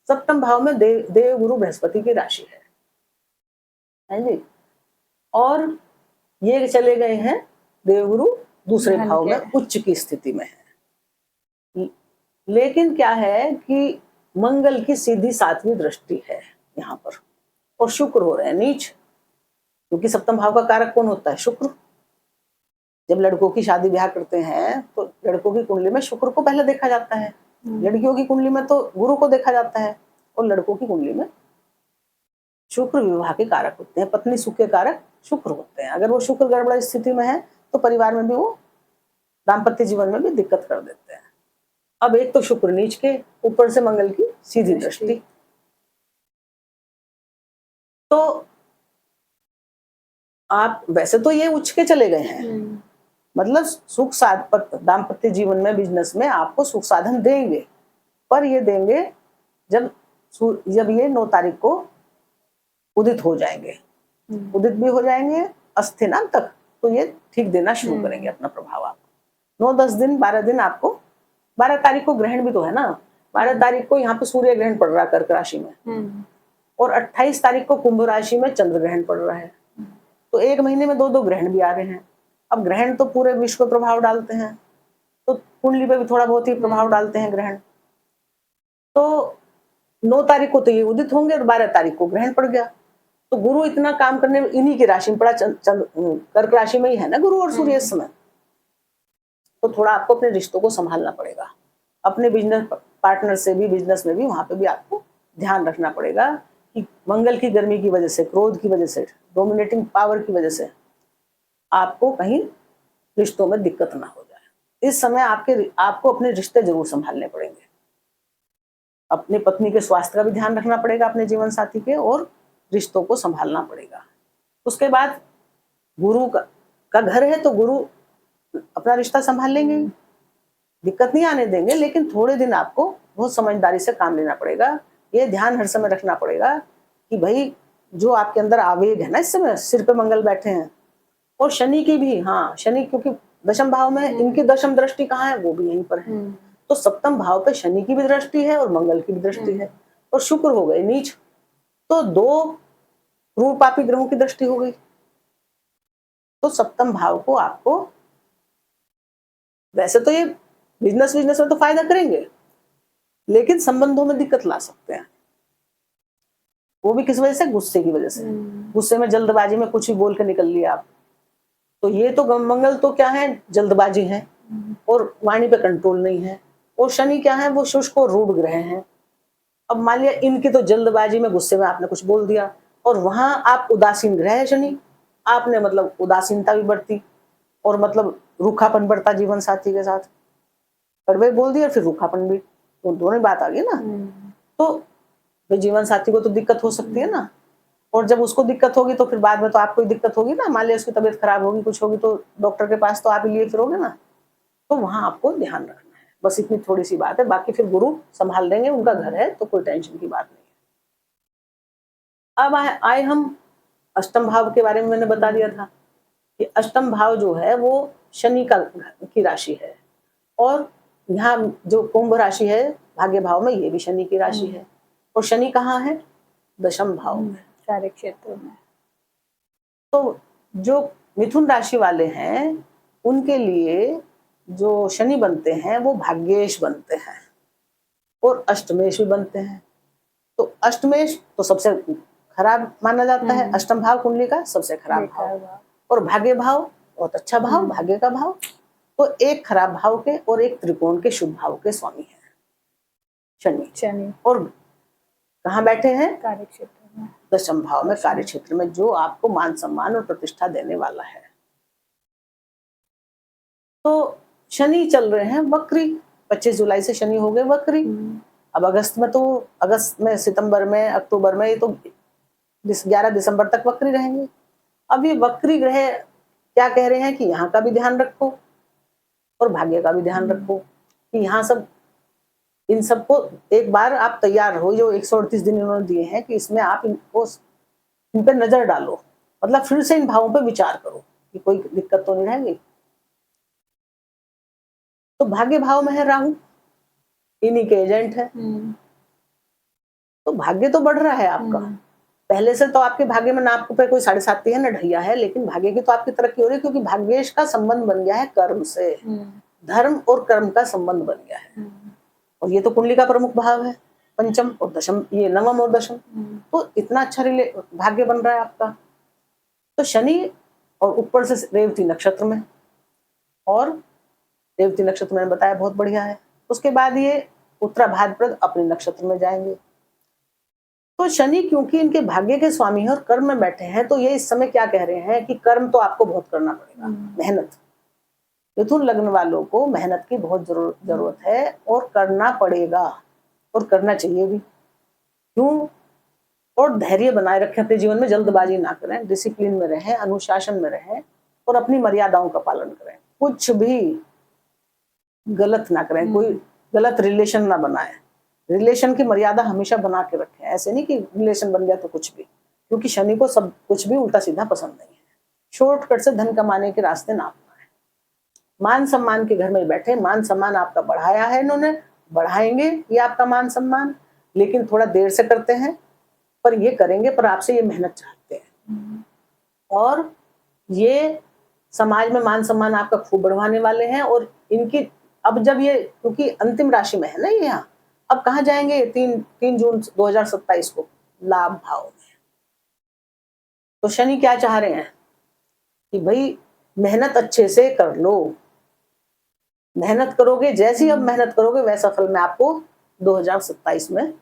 सप्तम भाव में देव गुरु बृहस्पति की राशि है जी। और ये चले गए हैं देवगुरु दूसरे धन भाव के। में उच्च की स्थिति में है। लेकिन क्या है कि मंगल की सीधी 7वीं दृष्टि है यहाँ पर, और शुक्र हो रहे हैं नीच, क्योंकि सप्तम भाव का कारक कौन होता है? शुक्र। जब लड़कों की शादी ब्याह करते हैं तो लड़कों की कुंडली में शुक्र को पहले देखा जाता है, लड़कियों की कुंडली में तो गुरु को देखा जाता है, और लड़कों की कुंडली में शुक्र विवाह के कारक होते हैं, पत्नी सुख के कारक शुक्र होते हैं। अगर वो शुक्र गड़बड़ स्थिति में है तो परिवार में भी वो दाम्पत्य जीवन में भी दिक्कत कर देते हैं। अब एक तो शुक्र नीच के, ऊपर से मंगल की सीधी दृष्टि। तो आप वैसे तो ये उच्च के चले गए हैं, मतलब सुख साधन दाम्पत्य जीवन में, बिजनेस में आपको सुख साधन देंगे, पर ये देंगे जब ये 9 तारीख को उदित हो जाएंगे, उदित भी हो जाएंगे अस्थिनाम तक, तो ये ठीक देना शुरू करेंगे अपना प्रभाव। आपको 9-10 दिन 12 दिन आपको, 12 तारीख को ग्रहण भी तो है ना, 12 तारीख को यहाँ पे सूर्य ग्रहण पड़ रहा है कर्क राशि में, और 28 तारीख को कुंभ राशि में चंद्र ग्रहण पड़ रहा है। तो एक महीने में 2-2 ग्रहण भी आ रहे हैं। अब ग्रहण तो पूरे विश्व पर प्रभाव डालते हैं, तो कुंडली पे भी थोड़ा बहुत ही प्रभाव डालते हैं ग्रहण। तो 9 तारीख को तो ये उदित होंगे और 12 तारीख को ग्रहण पड़ गया, तो गुरु इतना काम करने में इन्हीं की राशि में पड़ा, कर्क राशि में ही है ना गुरु और सूर्य इस समय। तो थोड़ा आपको अपने रिश्तों को संभालना पड़ेगा, अपने बिजनेस पार्टनर से भी, बिजनेस में भी, वहां पे भी आपको ध्यान रखना पड़ेगा कि मंगल की गर्मी की वजह से, क्रोध की वजह से, डोमिनेटिंग पावर की वजह से आपको कहीं रिश्तों में दिक्कत ना हो जाए। इस समय आपको अपने रिश्ते जरूर संभालने पड़ेंगे, अपनी पत्नी के स्वास्थ्य का भी ध्यान रखना पड़ेगा, अपने जीवन साथी के, और रिश्तों को संभालना पड़ेगा। उसके बाद गुरु का घर है तो गुरु अपना रिश्ता संभाल लेंगे, दिक्कत नहीं आने देंगे, लेकिन थोड़े दिन आपको बहुत समझदारी से काम लेना पड़ेगा। ये ध्यान हर समय रखना पड़ेगा कि भाई जो आपके अंदर आवेग है ना, इस समय सिर पे मंगल बैठे हैं, और शनि की भी, हाँ शनि क्योंकि दशम भाव में, इनकी दशम दृष्टि कहाँ है? वो भी यहीं पर है। तो सप्तम भाव पे शनि की भी दृष्टि है और मंगल की भी दृष्टि है, और शुक्र हो गए नीच, तो 2 क्रूर पापी ग्रहों की दृष्टि हो गई। तो सप्तम भाव को आपको, वैसे तो ये बिजनेस में तो फायदा करेंगे, लेकिन संबंधों में दिक्कत ला सकते हैं। वो भी किस वजह से? गुस्से की वजह से। गुस्से में, जल्दबाजी में कुछ भी बोल के निकल लिया आप, तो ये तो मंगल तो क्या है? जल्दबाजी है, और वाणी पे कंट्रोल नहीं है। और शनि क्या है? वो शुष्क और रूढ़ ग्रह हैं। अब मान लिया इनकी तो जल्दबाजी में, गुस्से में आपने कुछ बोल दिया, और वहां आप उदासीन ग्रह है शनि, आपने मतलब उदासीनता भी बढ़ती, और मतलब रूखापन बढ़ता जीवन साथी के साथ, कड़वे बोल दिया फिर रूखापन भी, तो दोनों ही बात आ गई ना। तो जीवन साथी को तो दिक्कत हो सकती है ना, और जब उसको दिक्कत होगी तो फिर बाद में तो आपको ही दिक्कत होगी ना। मान लिया उसकी तबीयत खराब होगी, कुछ होगी, तो डॉक्टर के पास तो आप ही लिए फिरोगे ना। तो वहां आपको ध्यान रखना है, बस इतनी थोड़ी सी बात है, बाकी फिर गुरु संभाल देंगे, उनका घर है तो कोई टेंशन की बात नहीं है। अब आए हम अष्टम भाव के बारे में, मैंने बता दिया था कि अष्टम भाव जो है वो शनि की राशि है, और यहाँ जो कुंभ राशि है भाग्य भाव में, ये भी शनि की राशि है, और शनि कहाँ है? दशम भाव में, कार्य क्षेत्र में। तो जो मिथुन राशि वाले हैं उनके लिए जो शनि बनते हैं वो भाग्येश बनते हैं, और अष्टमेश भी बनते हैं। तो अष्टमेश तो सबसे खराब माना जाता है, अष्टम भाव कुंडली का सबसे खराब भाव, और भाग्य भाव बहुत अच्छा भाव, भाग्य का भाव। तो एक खराब भाव के और एक त्रिकोण के शुभ भाव के स्वामी है शनि, और कहाँ बैठे हैं? कार्य क्षेत्र में, दशम भाव में, कार्य क्षेत्र में, जो आपको मान सम्मान और प्रतिष्ठा देने वाला है। तो शनि चल रहे हैं वक्री, 25 जुलाई से शनि हो गए वक्री। अब अगस्त में, सितंबर में, अक्टूबर में, ये तो 11 दिसंबर तक वक्री रहेंगे। अब ये वक्री ग्रह क्या कह रहे हैं कि यहाँ का भी ध्यान रखो और भाग्य का भी ध्यान रखो, कि यहाँ सब, इन सबको एक बार आप तैयार रहो। जो 138 दिन इन्होंने दिए हैं कि इसमें आप इन पर नजर डालो, मतलब फिर से इन भावों पे विचार करो कि कोई दिक्कत तो नहीं रहेगी। तो भाग्य भाव में है राहु, इन्हीं के एजेंट है, तो भाग्य तो बढ़ रहा है आपका, पहले से तो आपके भाग्य में ना आपको पे कोई 7.5 है ना ढैया है, लेकिन भाग्य की तो आपकी तरक्की हो रही है, क्योंकि भाग्येश का संबंध बन गया है कर्म से। धर्म और कर्म का संबंध बन गया है, और ये तो कुंडली का प्रमुख भाव है, पंचम और दशम, ये नवम और दशम। तो इतना अच्छा भाग्य बन रहा है आपका। तो शनि और ऊपर से रेवती नक्षत्र में, और रेवती नक्षत्र मैंने बताया बहुत बढ़िया है। उसके बाद ये उत्तरा भाद्रपद अपने नक्षत्र में जाएंगे। तो शनि क्योंकि इनके भाग्य के स्वामी है और कर्म में बैठे हैं, तो ये इस समय क्या कह रहे हैं कि कर्म तो आपको बहुत करना पड़ेगा, मेहनत। मिथुन लग्न वालों को मेहनत की बहुत जरूरत है, और करना पड़ेगा, और करना चाहिए भी। क्यों? और धैर्य बनाए रखें अपने जीवन में, जल्दबाजी ना करें, डिसिप्लिन में रहें, अनुशासन में रहें, और अपनी मर्यादाओं का पालन करें। कुछ भी गलत ना करें, कोई गलत रिलेशन ना बनाए। रिलेशन की मर्यादा हमेशा बना के रखें। ऐसे नहीं कि रिलेशन बन गया तो कुछ भी, क्योंकि शनि को सब कुछ भी उल्टा सीधा पसंद नहीं है। शॉर्टकट से धन कमाने के रास्ते ना अपनाएं। मान सम्मान के घर में बैठे, मान सम्मान आपका बढ़ाया है इन्होंने, बढ़ाएंगे ये आपका मान सम्मान, लेकिन थोड़ा देर से करते हैं, पर ये करेंगे, पर आपसे ये मेहनत चाहते हैं। और ये समाज में मान सम्मान आपका खूब बढ़वाने वाले हैं। और इनकी अब जब ये, क्योंकि अंतिम राशि में है ना ये, यहाँ अब कहाँ जाएंगे? 3 जून 2027 को लाभ भाव में। तो शनि क्या चाह रहे हैं कि भाई मेहनत अच्छे से कर लो, मेहनत करोगे, जैसी अब मेहनत करोगे वैसा फल मैं आपको 2027 में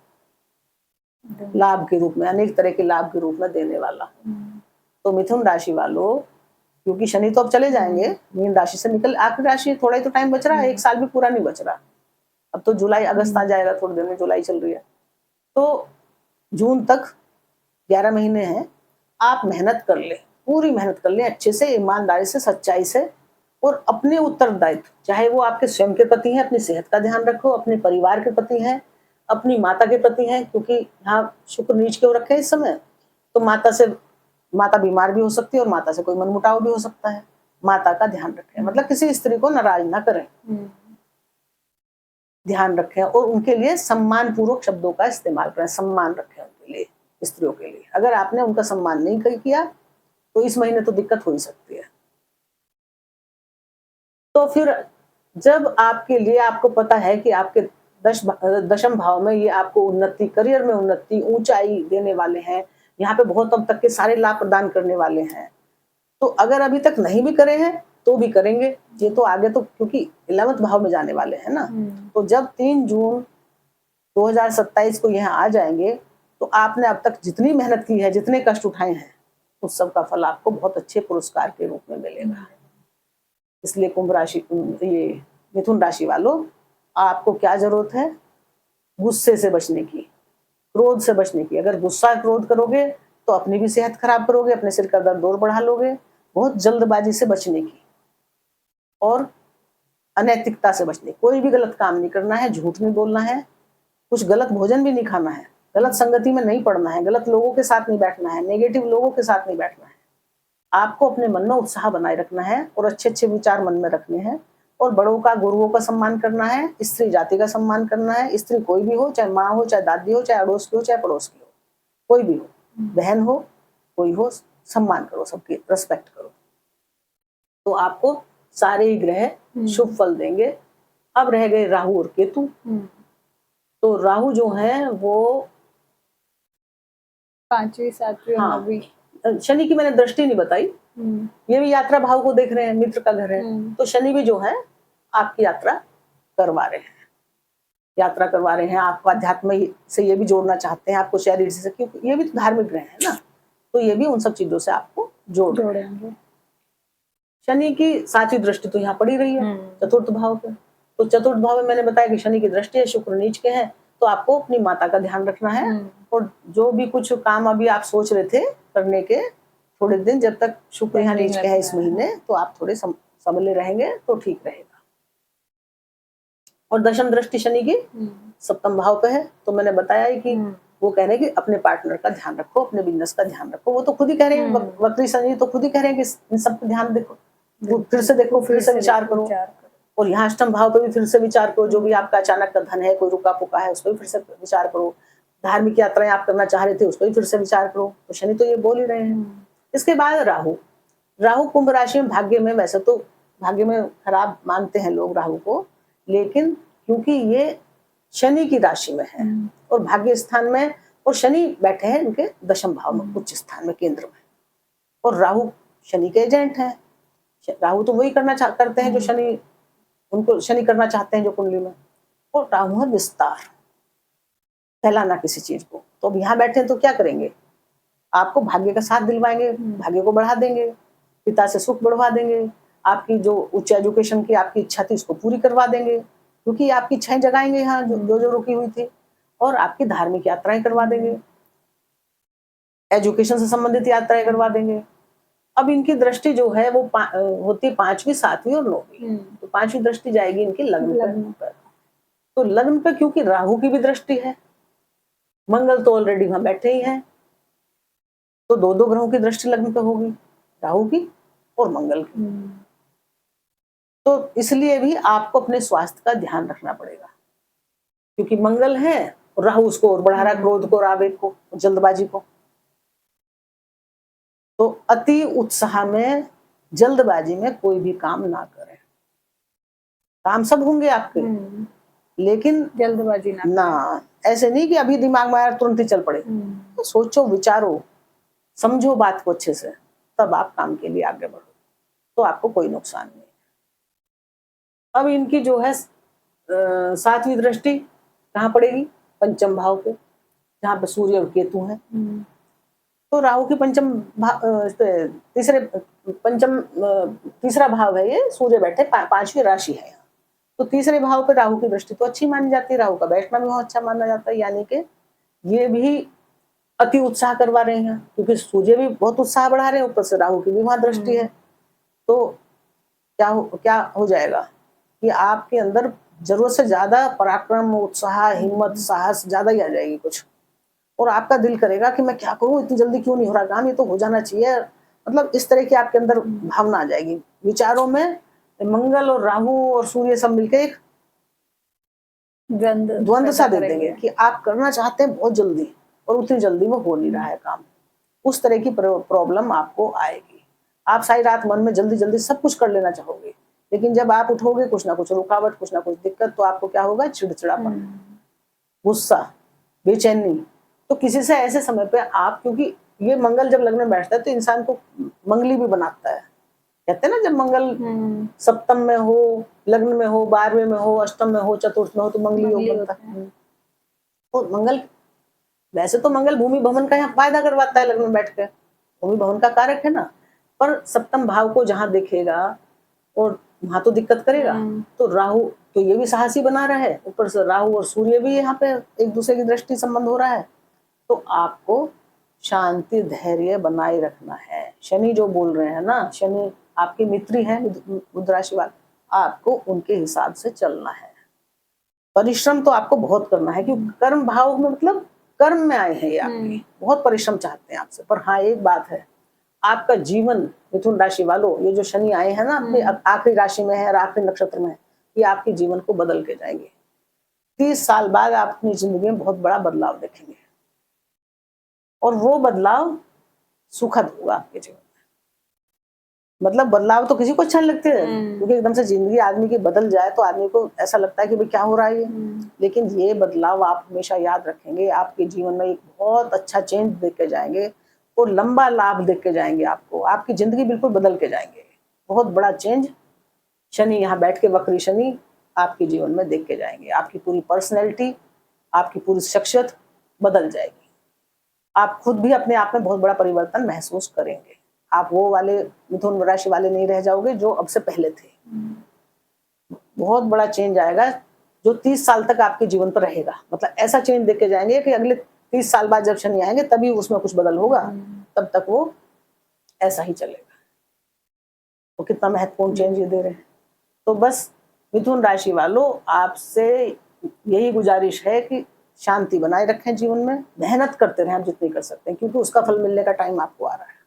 लाभ के रूप में, अनेक तरह के लाभ के रूप में देने वाला हूँ। तो मिथुन राशि वालों, क्योंकि शनि तो अब चले जाएंगे, मीन राशि से निकल, आखिरी राशि थोड़ा ही तो टाइम बच रहा है, 1 साल भी पूरा नहीं बच रहा। अब तो जुलाई अगस्त आ जाएगा, थोड़ी देर में जुलाई चल रही है, तो जून तक 11 महीने हैं। आप मेहनत कर ले, पूरी मेहनत कर ले, अच्छे से, ईमानदारी से, सच्चाई से, और अपने उत्तरदायित्व, चाहे वो आपके स्वयं के प्रति है, अपनी सेहत का ध्यान रखो, अपने परिवार के प्रति है, अपनी माता के प्रति है, क्योंकि यहाँ शुक्र नीच क्यों रखे इस समय, तो माता बीमार भी हो सकती है, और माता से कोई मनमुटाव भी हो सकता है। माता का ध्यान रखें, मतलब किसी स्त्री को नाराज ना करें, ध्यान रखें, और उनके लिए सम्मान पूर्वक शब्दों का इस्तेमाल करें, सम्मान रखें उनके लिए, स्त्रियों के लिए। अगर आपने उनका सम्मान नहीं किया तो इस महीने तो दिक्कत हो ही सकती है। तो फिर जब आपके लिए, आपको पता है कि आपके दशम भाव में ये आपको उन्नति, करियर में उन्नति, ऊंचाई देने वाले हैं, यहाँ पे बहुत अब तक के सारे लाभ प्रदान करने वाले हैं। तो अगर अभी तक नहीं भी करे हैं तो भी करेंगे, ये तो आगे तो, क्योंकि 11वें भाव में जाने वाले हैं ना। तो जब 3 जून 2027 को यहाँ आ जाएंगे, तो आपने अब तक जितनी मेहनत की है, जितने कष्ट उठाए हैं, उस सब का फल आपको बहुत अच्छे पुरस्कार के रूप में मिलेगा। इसलिए कुंभ राशि, ये मिथुन राशि वालों, आपको क्या जरूरत है? गुस्से से बचने की, क्रोध से बचने की। अगर गुस्सा क्रोध करोगे तो अपनी भी सेहत खराब करोगे, अपने सिर का दर्द और बढ़ा लोगे। बहुत जल्दबाजी से बचने की, और अनैतिकता से बचने, कोई भी गलत काम नहीं करना है, झूठ नहीं बोलना है, कुछ गलत भोजन भी नहीं खाना है, गलत संगति में नहीं पड़ना है, गलत लोगों के साथ नहीं बैठना है, नेगेटिव लोगों के साथ नहीं बैठना है। आपको अपने मन में उत्साह बनाए रखना है, और अच्छे अच्छे विचार मन में रखने हैं, और बड़ों का, गुरुओं का सम्मान करना है, स्त्री जाति का सम्मान करना है। स्त्री कोई भी हो, चाहे माँ हो, चाहे दादी हो, चाहे अड़ोस की हो, चाहे पड़ोस की हो, कोई भी हो, बहन हो, कोई हो, सम्मान करो, सबकी रिस्पेक्ट करो। तो आपको सारे ही ग्रह शुभ फल देंगे। अब रह गए राहु और केतु। तो राहु जो है वो 5वीं 7वीं और 9वीं। शनि की मैंने दृष्टि नहीं बताई, ये भी यात्रा भाव को देख रहे हैं, मित्र का घर है, तो शनि भी जो है आपकी यात्रा करवा रहे हैं, यात्रा करवा रहे हैं आपको अध्यात्म से, ये भी जोड़ना चाहते हैं आपको शरीर से, क्योंकि ये भी तो धार्मिक ग्रह है ना, तो ये भी उन सब चीजों से आपको जोड़ेंगे। शनि की 7वीं दृष्टि तो यहाँ पड़ी रही है चतुर्थ भाव पे। तो चतुर्थ भाव में मैंने बताया कि शनि की दृष्टि है, शुक्र नीच के हैं, तो आपको अपनी माता का ध्यान रखना है। और जो भी कुछ काम अभी आप सोच रहे थे करने के, थोड़े दिन जब तक शुक्र यहाँ नीच के है इस महीने, तो आप थोड़े संभले रहेंगे तो ठीक रहेगा। और दशम दृष्टि शनि की 7वें भाव पे है, तो मैंने बताया है कि वो कह रहे हैं कि अपने पार्टनर का ध्यान रखो, अपने बिजनेस का ध्यान रखो। वो तो खुद ही कह रहे हैं, वक्री शनि तो खुद ही कह रहे हैं कि इन सब पे ध्यान देखो, फिर से देखो, फिर से विचार करो। और यहाँ 8वें भाव पे भी फिर से विचार करो, जो भी आपका अचानक का धन है, कोई रुका पुका है, उस पर फिर से विचार करो। धार्मिक यात्राएं आप करना चाह रहे थे उस पर भी फिर से विचार करो, तो शनि तो ये बोल ही रहे हैं। इसके बाद राहु, राहु कुंभ राशि में भाग्य में, वैसे तो भाग्य में खराब मानते हैं लोग राहु को, लेकिन क्योंकि ये शनि की राशि में है और भाग्य स्थान में, और शनि बैठे हैं इनके दशम भाव में, उच्च स्थान में, केंद्र में, और राहु शनि के एजेंट हैं। राहु तो वही करते हैं जो शनि, उनको शनि करना चाहते हैं जो कुंडली में। और राहु है विस्तार, फैलाना किसी चीज को। तो अब यहाँ बैठे हैं तो क्या करेंगे, आपको भाग्य का साथ दिलवाएंगे, भाग्य को बढ़ा देंगे, पिता से सुख बढ़वा देंगे, आपकी जो उच्च एजुकेशन की आपकी इच्छा थी उसको पूरी करवा देंगे, क्योंकि आपकी इच्छाएं जगाएंगे यहाँ जो रुकी हुई थी, और आपकी धार्मिक यात्राएं करवा देंगे, एजुकेशन से संबंधित यात्राएं करवा देंगे। अब इनकी दृष्टि जो है वो होती है 5वीं, 7वीं और 9वीं। तो 5वीं दृष्टि जाएगी इनकी लग्न पर। तो लग्न पर क्योंकि राहु की भी दृष्टि है, मंगल तो ऑलरेडी वहां बैठे ही हैं, तो दो ग्रहों की दृष्टि लग्न पे होगी, राहु की और मंगल की। तो इसलिए भी आपको अपने स्वास्थ्य का ध्यान रखना पड़ेगा, क्योंकि मंगल है और राहु उसको और बढ़ा रहा है, क्रोध को, आवेग को, जल्दबाजी को। तो अति उत्साह में, जल्दबाजी में कोई भी काम ना करें। काम सब होंगे आपके, लेकिन जल्दबाजी ना, ऐसे नहीं कि अभी दिमाग में आया तुरंत ही चल पड़े। तो सोचो, विचारो, समझो बात को अच्छे से, तब आप काम के लिए आगे बढ़ो, तो आपको कोई नुकसान नहीं। अब इनकी जो है 7वीं दृष्टि कहाँ पड़ेगी, पंचम भाव पे, जहाँ पे सूर्य और केतु है। तो राहु की तीसरा भाव है ये, सूर्य बैठे, 5वीं राशि है यहाँ। तो तीसरे भाव पे राहु की दृष्टि तो अच्छी मानी जाती है, राहु का बैठना भी बहुत अच्छा माना जाता है, यानी कि ये भी अति उत्साह करवा रहे हैं, क्योंकि सूर्य भी बहुत उत्साह बढ़ा रहे हैं, ऊपर से राहु की भी वहां दृष्टि है। तो क्या हो जाएगा कि आपके अंदर जरूरत से ज्यादा पराक्रम, उत्साह, हिम्मत, साहस ज्यादा ही आ जाएगी कुछ, और आपका दिल करेगा कि मैं क्या करूं, इतनी जल्दी क्यों नहीं हो रहा काम, ये तो हो जाना चाहिए। मतलब इस तरह की आपके अंदर भावना आ जाएगी। विचारों में मंगल और राहु और सूर्य सब मिलकर एक द्वंद्व सा दे देंगे कि आप करना चाहते हैं बहुत जल्दी, और उतनी जल्दी वो हो नहीं रहा है काम। उस तरह की प्रॉब्लम आपको आएगी। आप सारी रात मन में जल्दी जल्दी सब कुछ कर लेना चाहोगे, लेकिन जब आप उठोगे कुछ ना कुछ रुकावट, कुछ ना कुछ दिक्कत, तो आपको क्या होगा, चिड़चिड़ापन, गुस्सा, बेचैनी। तो किसी से ऐसे समय पे आप, क्योंकि ये मंगल जब लग्न में बैठता है तो इंसान को मंगली भी बनाता है। कहते हैं ना, जब मंगल सप्तम में हो, लग्न में हो, 12वें में हो, अष्टम में हो, चतुर्थ में हो, तो मंगली योग बनता है। तो मंगल, वैसे तो मंगल भूमि भवन का यहाँ फायदा करवाता है लग्न में बैठ के, भूमि भवन का कारक है ना, पर सप्तम भाव को जहां देखेगा और वहां तो दिक्कत करेगा। तो राहु तो ये भी साहसी बना रहा है, ऊपर से राहु और सूर्य भी यहाँ पे एक दूसरे की दृष्टि संबंध हो रहा है। तो आपको शांति, धैर्य बनाए रखना है। शनि जो बोल रहे हैं ना, शनि आपके मित्र है, बुध राशि वाले, आपको उनके हिसाब से चलना है। परिश्रम तो आपको बहुत करना है, क्योंकि कर्म भाव में, मतलब कर्म में आए हैं ये आपके, बहुत परिश्रम चाहते हैं आपसे। पर हाँ, एक बात है, आपका जीवन, मिथुन राशि वालों, ये जो शनि आए हैं ना अपने आखिरी राशि में है और आखिरी नक्षत्र में है, ये आपके जीवन को बदल के जाएंगे। 30 साल बाद आप अपनी जिंदगी में बहुत बड़ा बदलाव देखेंगे, और वो बदलाव सुखद होगा आपके जीवन में। मतलब बदलाव तो किसी को अच्छा नहीं लगते, क्योंकि एकदम से जिंदगी आदमी की बदल जाए तो आदमी को ऐसा लगता है कि भाई क्या हो रहा है ये। लेकिन ये बदलाव आप हमेशा याद रखेंगे, आपके जीवन में एक बहुत अच्छा चेंज देख के जाएंगे, और लंबा लाभ देख के जाएंगे आपको, आपकी जिंदगी बिल्कुल बदल के जाएंगे। बहुत बड़ा चेंज शनि यहाँ बैठ के, वक्री शनि, आपके जीवन में देख के जाएंगे। आपकी पूरी पर्सनैलिटी, आपकी पूरी शख्सियत बदल जाएगी। आप खुद भी अपने आप में बहुत बड़ा परिवर्तन महसूस करेंगे। आप वो वाले मिथुन राशि वाले नहीं रह जाओगे जो अब से पहले थे। बहुत बड़ा चेंज आएगा जो 30 साल तक आपके जीवन पर रहेगा। मतलब ऐसा चेंज देख के जाएंगे कि अगले 30 साल बाद जब शनि आएंगे तभी उसमें कुछ बदल होगा, तब तक वो ऐसा ही चलेगा। तो कितना महत्वपूर्ण चेंज ये दे रहे हैं। तो बस मिथुन राशि वालों, आपसे यही गुजारिश है कि शांति बनाए रखें जीवन में, मेहनत करते रहें आप जितनी कर सकते हैं, क्योंकि उसका फल मिलने का टाइम आपको आ रहा है।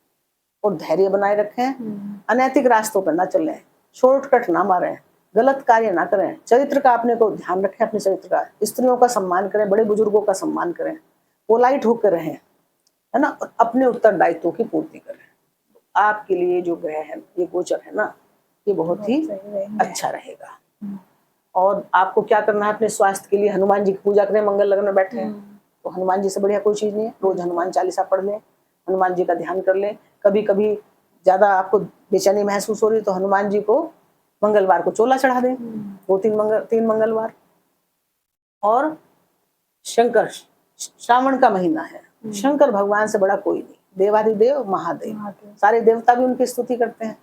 और धैर्य बनाए रखें, अनैतिक रास्तों पर ना चलें, शॉर्टकट ना मारें, गलत कार्य ना करें, चरित्र का अपने को ध्यान रखें, अपने चरित्र का, स्त्रियों का सम्मान करें, बड़े बुजुर्गों का सम्मान करें, पोलाइट होकर रहें, है ना, और अपने उत्तरदायित्वों की पूर्ति करें। आपके लिए जो ग्रह है, ये गोचर है ना, ये बहुत ही सही रहेंगे। अच्छा रहेगा। और आपको क्या करना है, अपने स्वास्थ्य के लिए हनुमान जी की पूजा करें। मंगल लग्न में बैठे हैं तो हनुमान जी से बढ़िया कोई चीज नहीं है। रोज हनुमान चालीसा पढ़ लें, हनुमान जी का ध्यान कर लें। कभी कभी ज्यादा आपको बेचैनी महसूस हो रही तो हनुमान जी को मंगलवार को चोला चढ़ा दें, 3 मंगलवार। और शंकर, श्रावण का महीना है, शंकर भगवान से बड़ा कोई नहीं, देवाधिदेव महादेव, सारे देवता भी उनकी स्तुति करते हैं।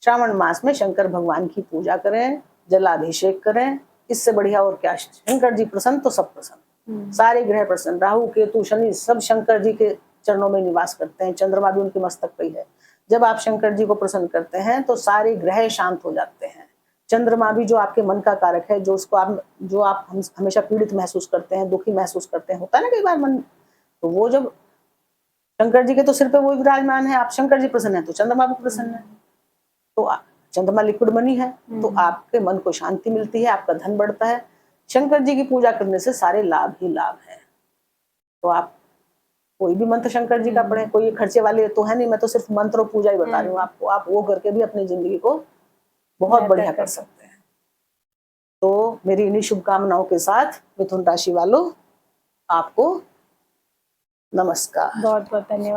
श्रावण मास में शंकर भगवान की पूजा करें, जलाभिषेक करें, इससे बढ़िया और क्या। शंकर जी प्रसन्न तो सब प्रसन्न, सारे ग्रह प्रसन्न, राहु केतु शनि सब शंकर जी के चरणों में निवास करते हैं। चंद्रमा भी उनके मस्तक पे ही है। जब आप शंकर जी को प्रसन्न करते हैं तो सारे ग्रह शांत हो जाते हैं। चंद्रमा भी जो आपके मन का कारक है, जो आप हमेशा पीड़ित महसूस करते हैं, दुखी महसूस करते हैं, होता है ना कई बार मन, तो वो जब शंकर जी के तो सिर पे वो विराजमान है, आप शंकर जी प्रसन्न है तो चंद्रमा भी प्रसन्न है। तो चंद्रमा लिक्विड मनी है, तो आपके मन को शांति मिलती है, आपका धन बढ़ता है। शंकर जी की पूजा करने से सारे लाभ ही लाभ है। तो आप कोई भी मंत्र शंकर जी का पढ़े, कोई खर्चे वाले तो है नहीं, मैं तो सिर्फ मंत्र और पूजा ही बता रही हूँ आपको। आप वो करके भी अपनी जिंदगी को बहुत बढ़िया कर सकते हैं। तो मेरी इन्हीं शुभकामनाओं के साथ मिथुन राशि वालों, आपको नमस्कार। बहुत बहुत धन्यवाद।